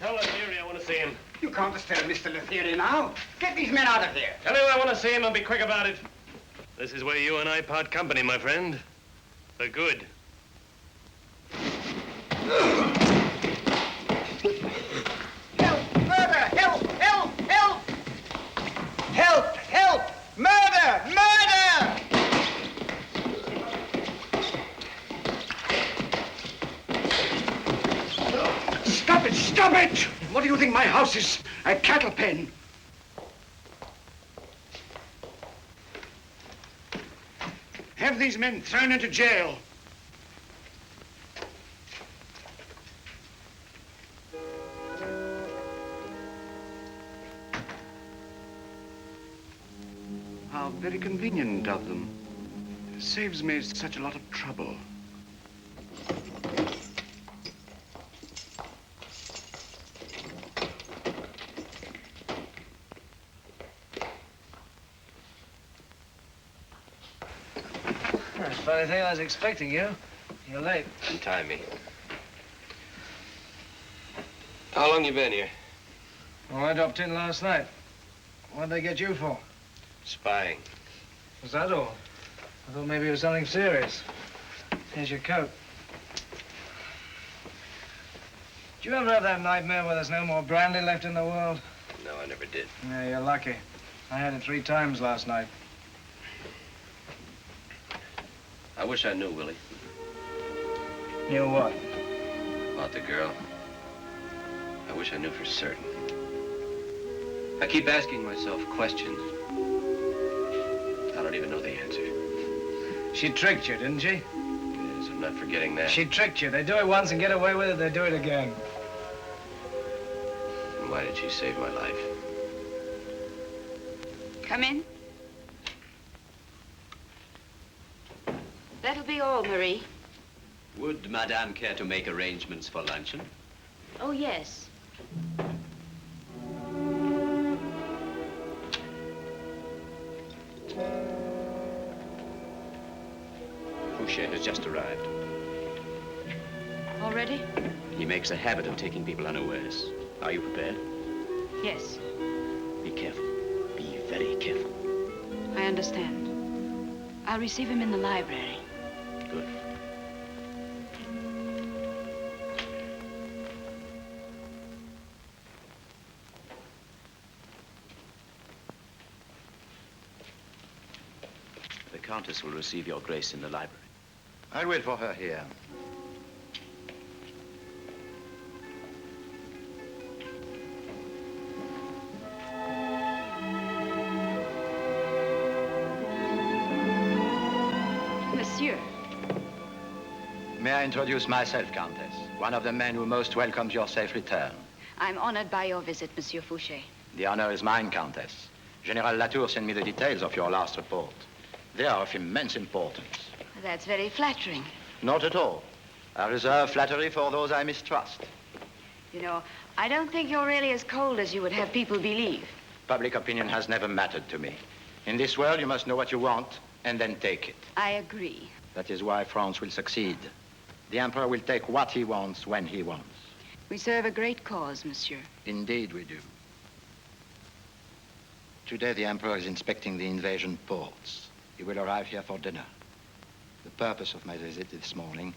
Tell Lethierry I want to see him. You can't disturb Mr. Lethierry now. Get these men out of here. Tell him I want to see him and be quick about it. This is where you and I part company, my friend. For good. Help! Murder! Help! Help! Help! Help! Help! Murder! Murder! Stop it! Stop it! What do you think my house is? A cattle pen. Have these men thrown into jail. How very convenient of them. Saves me such a lot of trouble. Funny thing, I was expecting you. You're late. Untie me. How long you been here? Well, I dropped in last night. What'd they get you for? Spying. Was that all? I thought maybe it was something serious. Here's your coat. Did you ever have that nightmare where there's no more brandy left in the world? No, I never did. Yeah, you're lucky. I had it 3 times last night. I wish I knew, Willie. Knew what? About the girl. I wish I knew for certain. I keep asking myself questions. I don't even know the answer. She tricked you, didn't she? Yes, I'm not forgetting that. She tricked you. They do it once and get away with it, they do it again. And why did she save my life? Come in. That'll be all, Marie. Would Madame care to make arrangements for luncheon? Oh, yes. Fouché has just arrived. All already? He makes a habit of taking people unawares. Are you prepared? Yes, Be careful. Be very careful. I understand. I'll receive him in the library. Good. The Countess will receive your grace in the library. I'll wait for her here. Monsieur. May I introduce myself, Countess? One of the men who most welcomes your safe return. I'm honored by your visit, Monsieur Fouché. The honor is mine, Countess. General Latour sent me the details of your last report. They are of immense importance. That's very flattering. Not at all. I reserve flattery for those I mistrust. You know, I don't think you're really as cold as you would have people believe. Public opinion has never mattered to me. In this world, you must know what you want and then take it. I agree. That is why France will succeed. The Emperor will take what he wants when he wants. We serve a great cause, Monsieur. Indeed we do. Today, the Emperor is inspecting the invasion ports. He will arrive here for dinner. The purpose of my visit this morning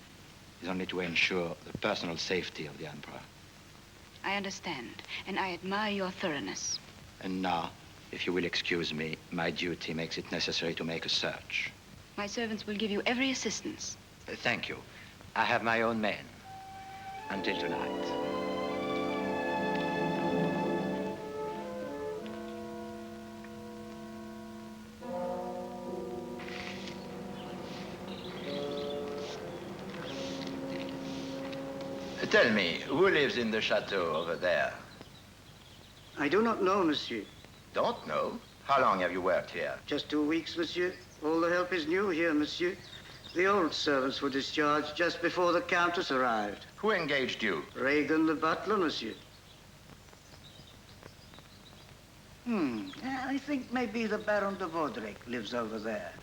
is only to ensure the personal safety of the Emperor. I understand, and I admire your thoroughness. And now, if you will excuse me, my duty makes it necessary to make a search. My servants will give you every assistance. Thank you. I have my own men. Until tonight. Tell me, who lives in the chateau over there? I do not know, monsieur. Don't know? How long have you worked here? Just 2 weeks, monsieur. All the help is new here, monsieur. The old servants were discharged just before the Countess arrived. Who engaged you? Reagan the butler, monsieur. I think maybe the Baron de Vaudrec lives over there.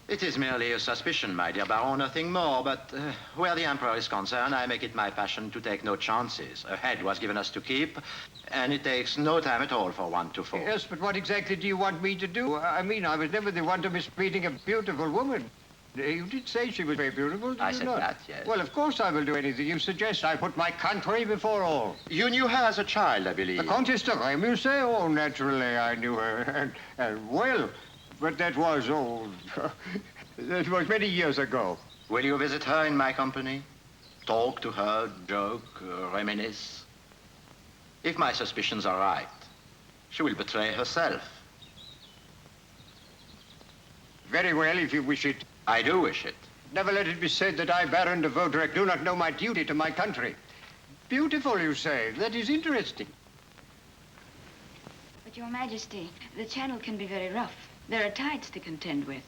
It is merely a suspicion, my dear Baron, nothing more, but where the Emperor is concerned, I make it my passion to take no chances. A head was given us to keep, and it takes no time at all for one to fall. Yes, but what exactly do you want me to do? I mean, I was never the one to mistreating a beautiful woman. You did say she was very beautiful, did I you said not? that, yes. Well, of course I will do anything you suggest. I put my country before all. You knew her as a child, I believe. The Comtesse de Raoul, you say? Oh, naturally, I knew her. And well, but that was old. That was many years ago. Will you visit her in my company? Talk to her, joke, reminisce? If my suspicions are right, she will betray herself. Very well, if you wish it. I do wish it. Never let it be said that I, Baron de Vaudrec, do not know my duty to my country. Beautiful, you say. That is interesting. But, Your Majesty, the channel can be very rough. There are tides to contend with.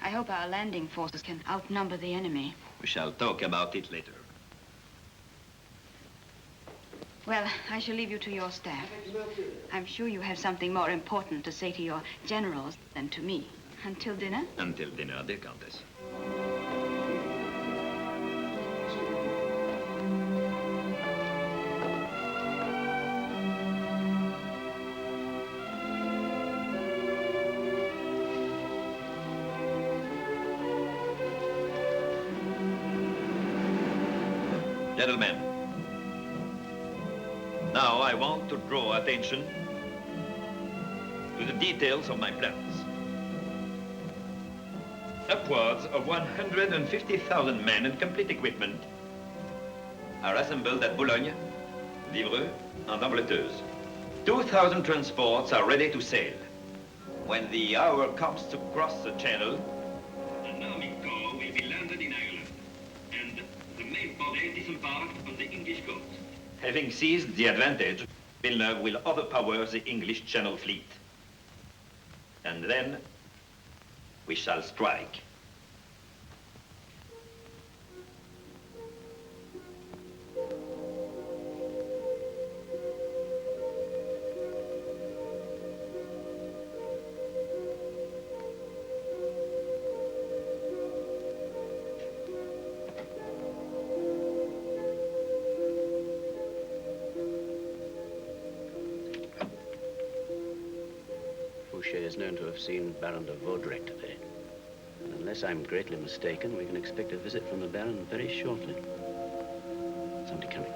I hope our landing forces can outnumber the enemy. We shall talk about it later. Well, I shall leave you to your staff. I'm sure you have something more important to say to your generals than to me. Until dinner? Until dinner, dear Countess. Gentlemen, now I want to draw attention to the details of my plans. Upwards of 150,000 men and complete equipment are assembled at Boulogne, Livreux, and Ambleteuse. 2,000 transports are ready to sail. When the hour comes to cross the channel, an army corps will be landed in Ireland, and the main body disembarked on the English coast. having seized the advantage, Villeneuve will overpower the English Channel fleet. And then we shall strike. Fouché is known to have seen Baron de Vaudrec today. And unless I'm greatly mistaken, we can expect a visit from the Baron very shortly. Somebody coming.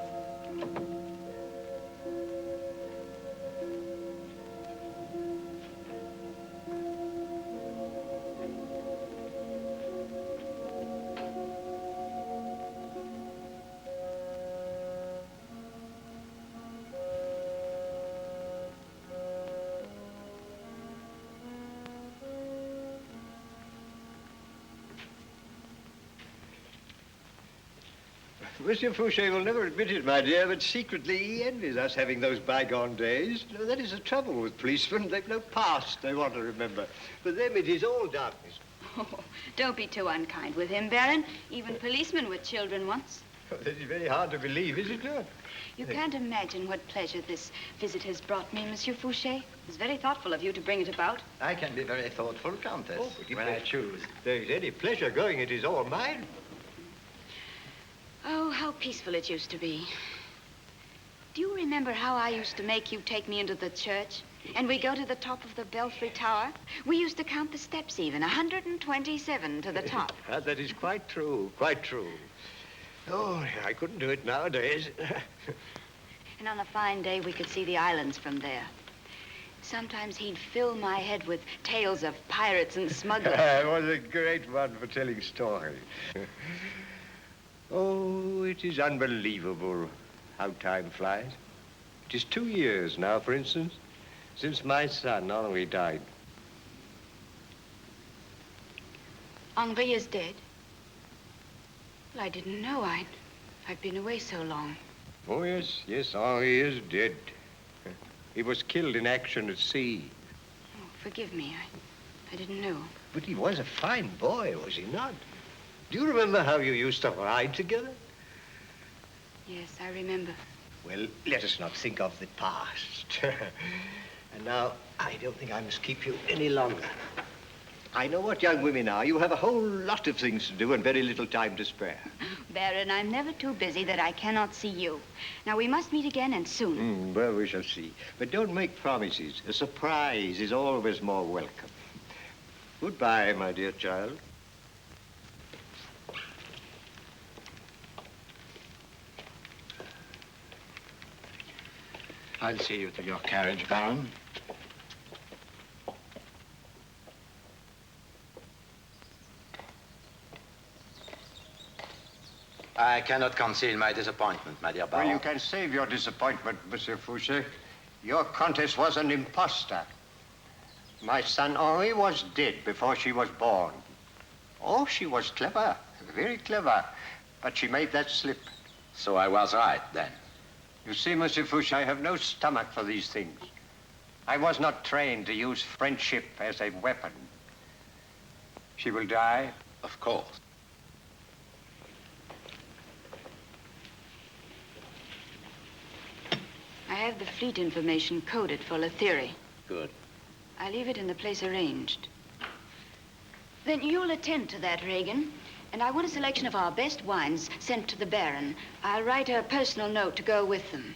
Monsieur Fouché will never admit it, my dear, but secretly he envies us having those bygone days. No, that is the trouble with policemen. They've no past they want to remember. For them, it is all darkness. Oh, don't be too unkind with him, Baron. Even policemen were children once. Oh, that is very hard to believe, is it not? You can't imagine what pleasure this visit has brought me, Monsieur Fouché. It's very thoughtful of you to bring it about. I can be very thoughtful, Countess, Oh, but if when I choose. If there is any pleasure going, it is all mine. Oh, how peaceful it used to be. Do you remember how I used to make you take me into the church? And we go to the top of the belfry tower? We used to count the steps even, 127 to the top. That is quite true, quite true. Oh, I couldn't do it nowadays. And on a fine day, we could see the islands from there. Sometimes he'd fill my head with tales of pirates and smugglers. It was a great one for telling stories. Oh, it is unbelievable how time flies. It is 2 years now, for instance, since my son, Henri, died. Henri is dead? Well, I didn't know. I've been away so long. Oh, yes, Henri is dead. He was killed in action at sea. Oh, forgive me. I didn't know. But he was a fine boy, was he not? Do you remember how you used to ride together? Yes, I remember. Well, let us not think of the past. And now, I don't think I must keep you any longer. I know what young women are. You have a whole lot of things to do and very little time to spare. Baron, I'm never too busy that I cannot see you. Now, we must meet again and soon. Well, we shall see. But don't make promises. A surprise is always more welcome. Goodbye, my dear child. I'll see you to your carriage, Baron. I cannot conceal my disappointment, my dear Baron. Well, you can save your disappointment, Monsieur Fouché. Your Countess was an impostor. My son Henri was dead before she was born. Oh, she was clever, very clever. But she made that slip. So I was right, then. You see, Monsieur Fouché, I have no stomach for these things. I was not trained to use friendship as a weapon. She will die? Of course. I have the fleet information coded for Lethierry. Good. I leave it in the place arranged. Then you'll attend to that, Reagan. And I want a selection of our best wines sent to the Baron. I'll write a personal note to go with them.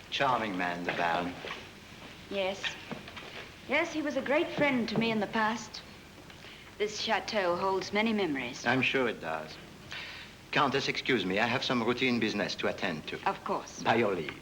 Charming man, the Baron. Yes. Yes, he was a great friend to me in the past. This chateau holds many memories. I'm sure it does. Countess, excuse me. I have some routine business to attend to. Of course. By your leave.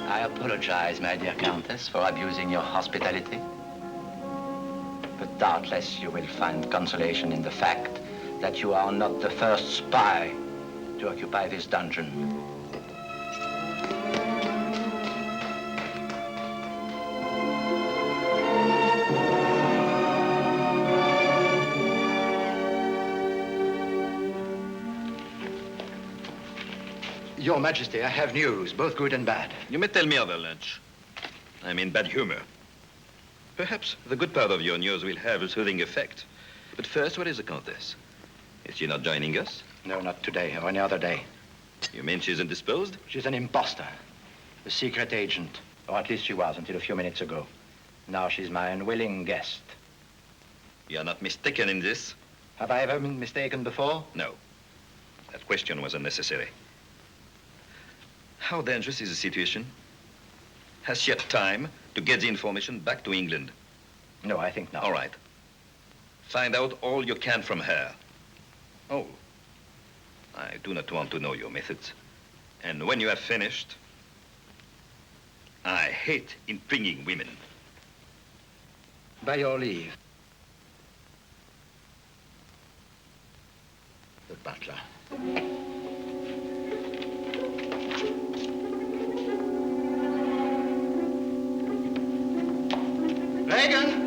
I apologize, my dear Countess, for abusing your hospitality. But doubtless you will find consolation in the fact that you are not the first spy to occupy this dungeon. Your Majesty, I have news, both good and bad. You may tell me over lunch. I'm in bad humor. Perhaps the good part of your news will have a soothing effect. But first, where is the Countess? Is she not joining us? No, not today, or any other day. You mean she's indisposed? She's an imposter. A secret agent. Or at least she was until a few minutes ago. Now she's my unwilling guest. You're not mistaken in this? Have I ever been mistaken before? No. That question was unnecessary. How dangerous is the situation? Has she had time to get the information back to England? No, I think not. All right. Find out all you can from her. Oh, I do not want to know your methods. And when you have finished, I hate intriguing women. By your leave. The butler. Regan!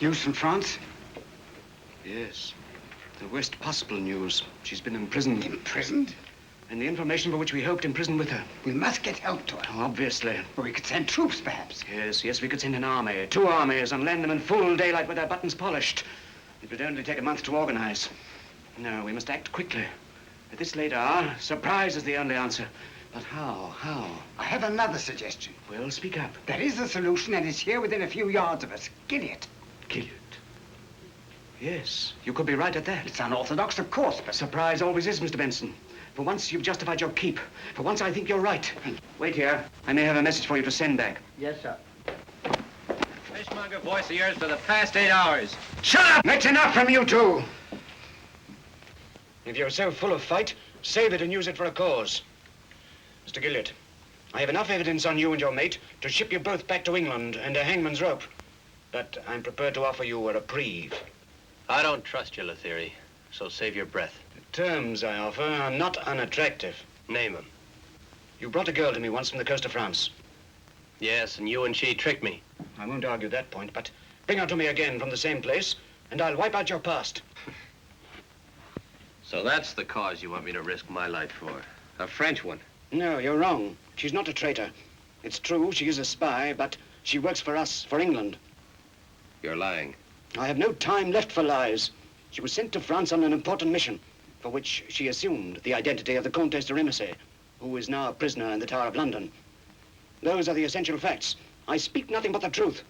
News from France? Yes. The worst possible news. She's been imprisoned. Imprisoned? And the information for which we hoped imprisoned with her. We must get help to her. Oh, obviously. Or we could send troops, perhaps. Yes, we could send an army. 2 armies and land them in full daylight with their buttons polished. It would only take a month to organize. No, we must act quickly. At this late hour, surprise is the only answer. But how? I have another suggestion. Well, speak up. There is a solution, and it's here within a few yards of us. Gilead. Gilead? Yes, you could be right at that. It's unorthodox, of course, but... Surprise always is, Mr. Benson. For once, you've justified your keep. For once, I think you're right. Wait here. I may have a message for you to send back. Yes, sir. Fishmonger voice of yours for the past 8 hours. Shut up! That's enough from you two! If you're so full of fight, save it and use it for a cause. Mr. Gilead, I have enough evidence on you and your mate to ship you both back to England and a hangman's rope. But I'm prepared to offer you a reprieve. I don't trust you, Lethierry, so save your breath. The terms I offer are not unattractive. Name them. You brought a girl to me once from the coast of France. Yes, and you and she tricked me. I won't argue that point, but bring her to me again from the same place, and I'll wipe out your past. So that's the cause you want me to risk my life for. A French one. No, you're wrong. She's not a traitor. It's true, she is a spy, but she works for us, for England. You're lying. I have no time left for lies. She was sent to France on an important mission, for which she assumed the identity of the Comtesse de Remusset, who is now a prisoner in the Tower of London. Those are the essential facts. I speak nothing but the truth.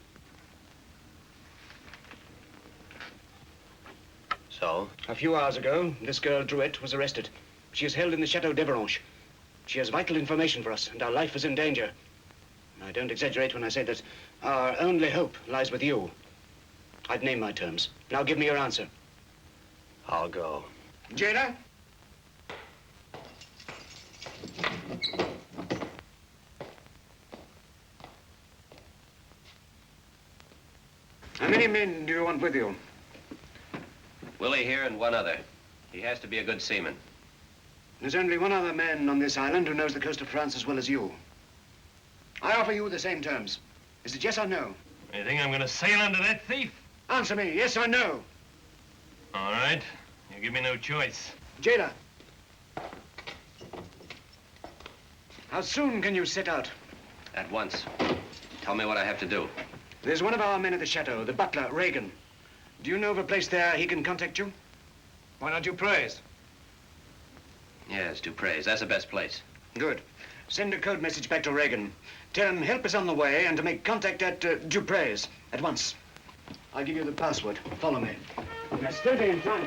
So? A few hours ago, this girl, Drouet, was arrested. She is held in the Chateau d'Everange. She has vital information for us, and our life is in danger. I don't exaggerate when I say that our only hope lies with you. I've named my terms. Now give me your answer. I'll go. Jada? How many men do you want with you? Willie here and one other. He has to be a good seaman. There's only one other man on this island who knows the coast of France as well as you. I offer you the same terms. Is it yes or no? You think I'm gonna sail under that thief? Answer me, yes or no? All right. You give me no choice. Jailer. How soon can you set out? At once. Tell me what I have to do. There's one of our men at the chateau, the butler, Reagan. Do you know of a place there he can contact you? Why not Dupre's? Yes, Dupre's. That's the best place. Good. Send a code message back to Reagan. Tell him help is on the way and to make contact at Dupre's at once. I'll give you the password. Follow me. Now, steady in time.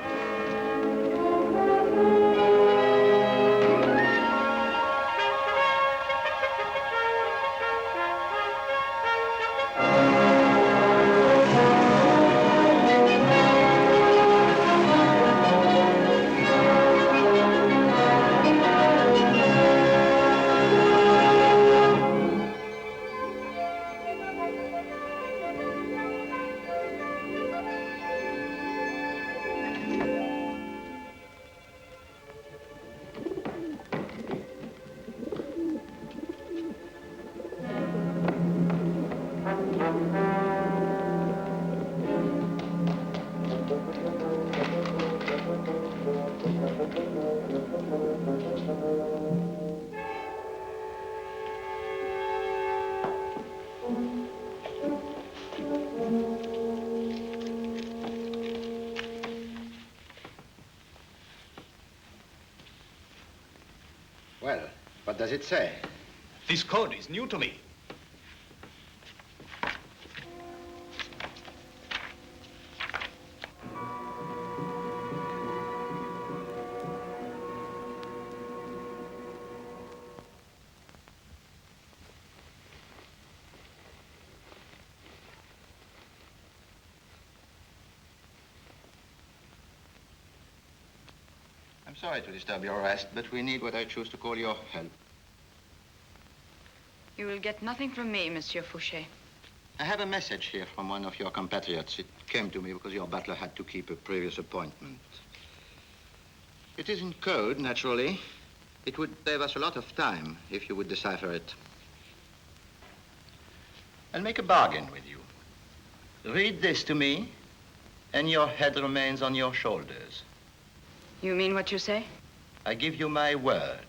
Well, what does it say? This code is new to me. I'm sorry to disturb your rest, but we need what I choose to call your help. You will get nothing from me, Monsieur Fouché. I have a message here from one of your compatriots. It came to me because your butler had to keep a previous appointment. It is in code, naturally. It would save us a lot of time if you would decipher it. I'll make a bargain with you. Read this to me, and your head remains on your shoulders. You mean what you say? I give you my word.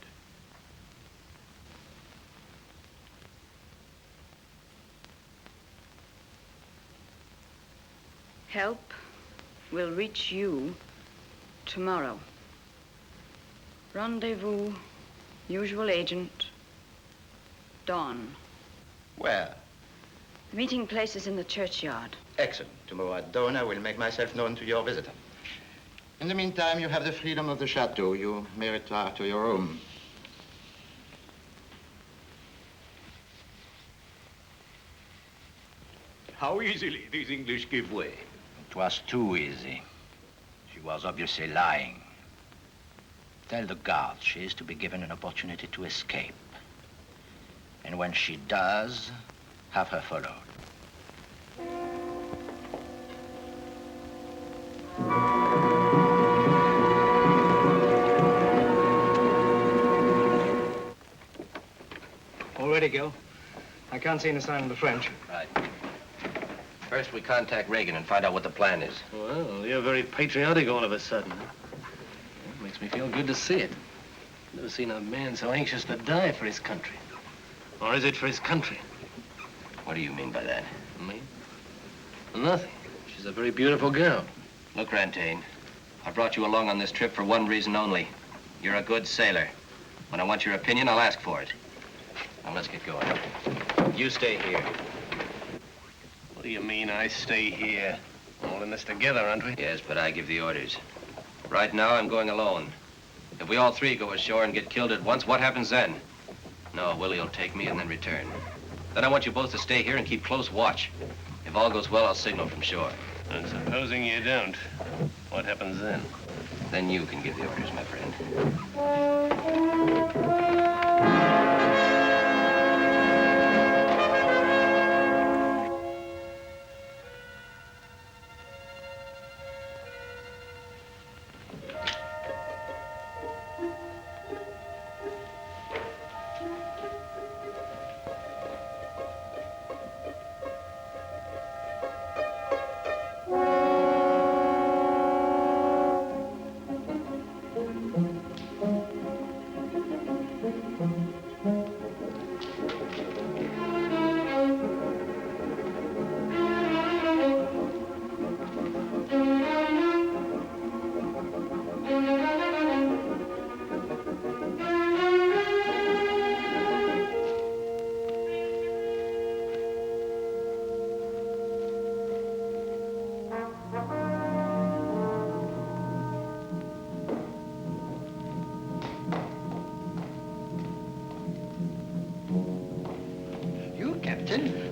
Help will reach you tomorrow. Rendezvous, usual agent, dawn. Where? The meeting place is in the churchyard. Excellent. Tomorrow at dawn, I will make myself known to your visitor. In the meantime, you have the freedom of the chateau. You may retire to your room. How easily these English give way. It was too easy. She was obviously lying. Tell the guards she is to be given an opportunity to escape. And when she does, have her followed. All ready, Gil. I can't see any sign of the French. Right. First, we contact Reagan and find out what the plan is. Well, you're very patriotic all of a sudden. Huh? It makes me feel good to see it. Never seen a man so anxious to die for his country. Or is it for his country? What do you mean by that? Me? Nothing. She's a very beautiful girl. Look, Rantaine, I brought you along on this trip for one reason only. You're a good sailor. When I want your opinion, I'll ask for it. Now, let's get going. You stay here. What do you mean, I stay here? All in this together, aren't we? Yes, but I give the orders. Right now, I'm going alone. If we all three go ashore and get killed at once, what happens then? No, Willie will take me and then return. Then I want you both to stay here and keep close watch. If all goes well, I'll signal from shore. And supposing you don't, what happens then? Then you can give the orders, my friend.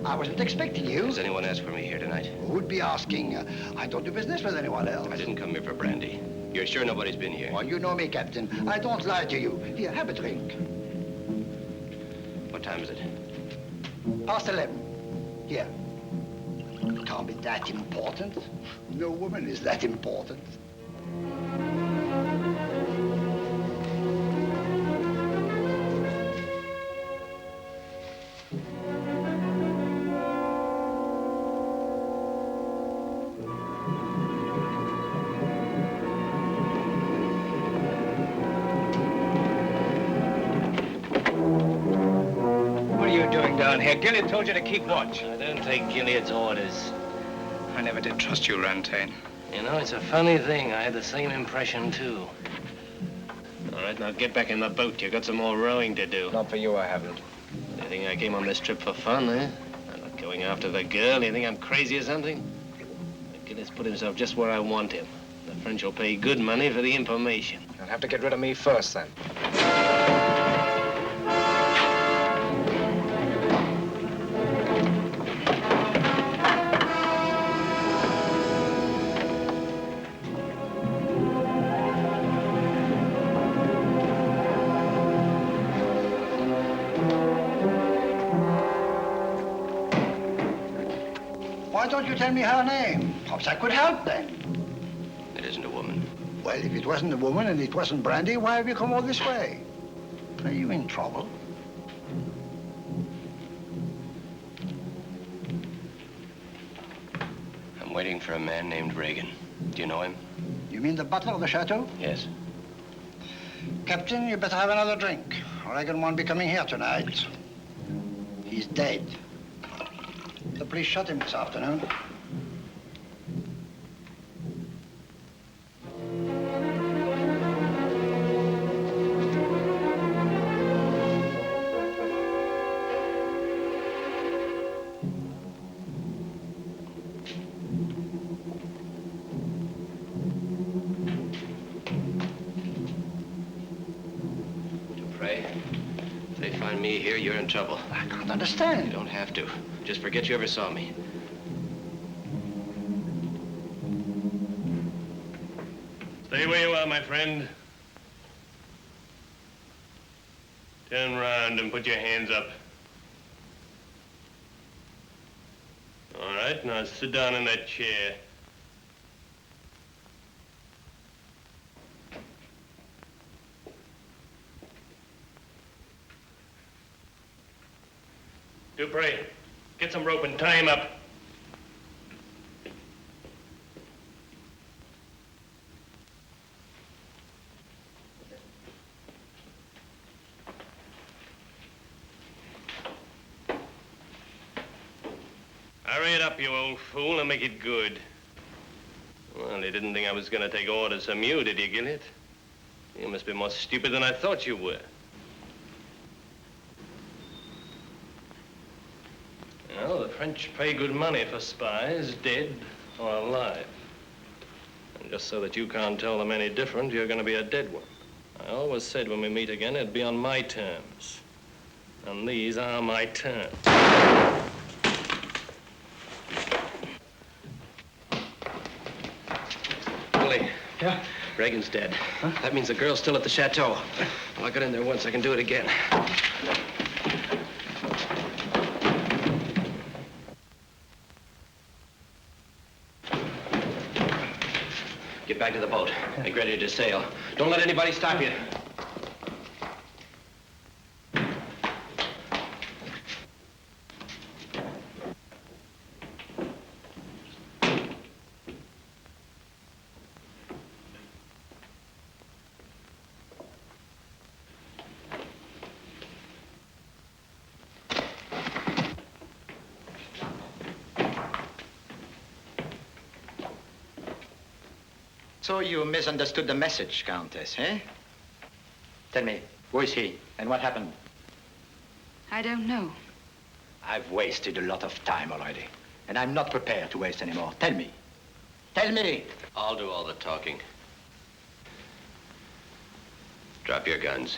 I wasn't expecting you. Has anyone asked for me here tonight? Who would be asking? I don't do business with anyone else. I didn't come here for brandy. You're sure nobody's been here? Well, you know me, Captain. I don't lie to you. Here, have a drink. What time is it? Past 11. Here. It can't be that important. No woman is that important. Down here. Gilead told you to keep watch. I don't take Gilead's orders. I never did trust you, Rantaine. You know, it's a funny thing. I had the same impression, too. All right, now get back in the boat. You got some more rowing to do. Not for you, I haven't. You think I came on this trip for fun, eh? I'm not going after the girl. You think I'm crazy or something? Gilead's put himself just where I want him. The French will pay good money for the information. You'll have to get rid of me first, then. Why don't you tell me her name? Perhaps I could help then. It isn't a woman. Well, if it wasn't a woman and it wasn't brandy, why have you come all this way? Are you in trouble? I'm waiting for a man named Reagan. Do you know him? You mean the butler of the chateau? Yes. Captain, you better have another drink. Reagan won't be coming here tonight. He's dead. The police shot him this afternoon. Me here, you're in trouble. I can't understand. You don't have to. Just forget you ever saw me. Stay where you are, my friend. Turn round and put your hands up. All right, now sit down in that chair. Dupre, get some rope and tie him up. Hurry it up, you old fool, and make it good. Well, you didn't think I was going to take orders from you, did you, Gilead? You must be more stupid than I thought you were. Well, the French pay good money for spies, dead or alive. And just so that you can't tell them any different, you're going to be a dead one. I always said when we meet again, it'd be on my terms. And these are my terms. Willie. Yeah? Reagan's dead. Huh? That means the girl's still at the chateau. Well, I got in there once. I can do it again. Get back to the boat. Make ready to sail. Don't let anybody stop you. So you misunderstood the message, Countess, eh? Tell me, who is he and what happened? I don't know. I've wasted a lot of time already, and I'm not prepared to waste any more. Tell me. Tell me. I'll do all the talking. Drop your guns.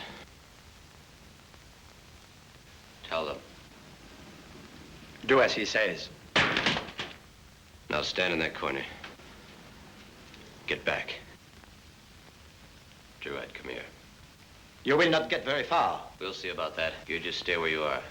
Tell them. Do as he says. Now stand in that corner. Get back. Druid, come here. You will not get very far. We'll see about that. You just stay where you are.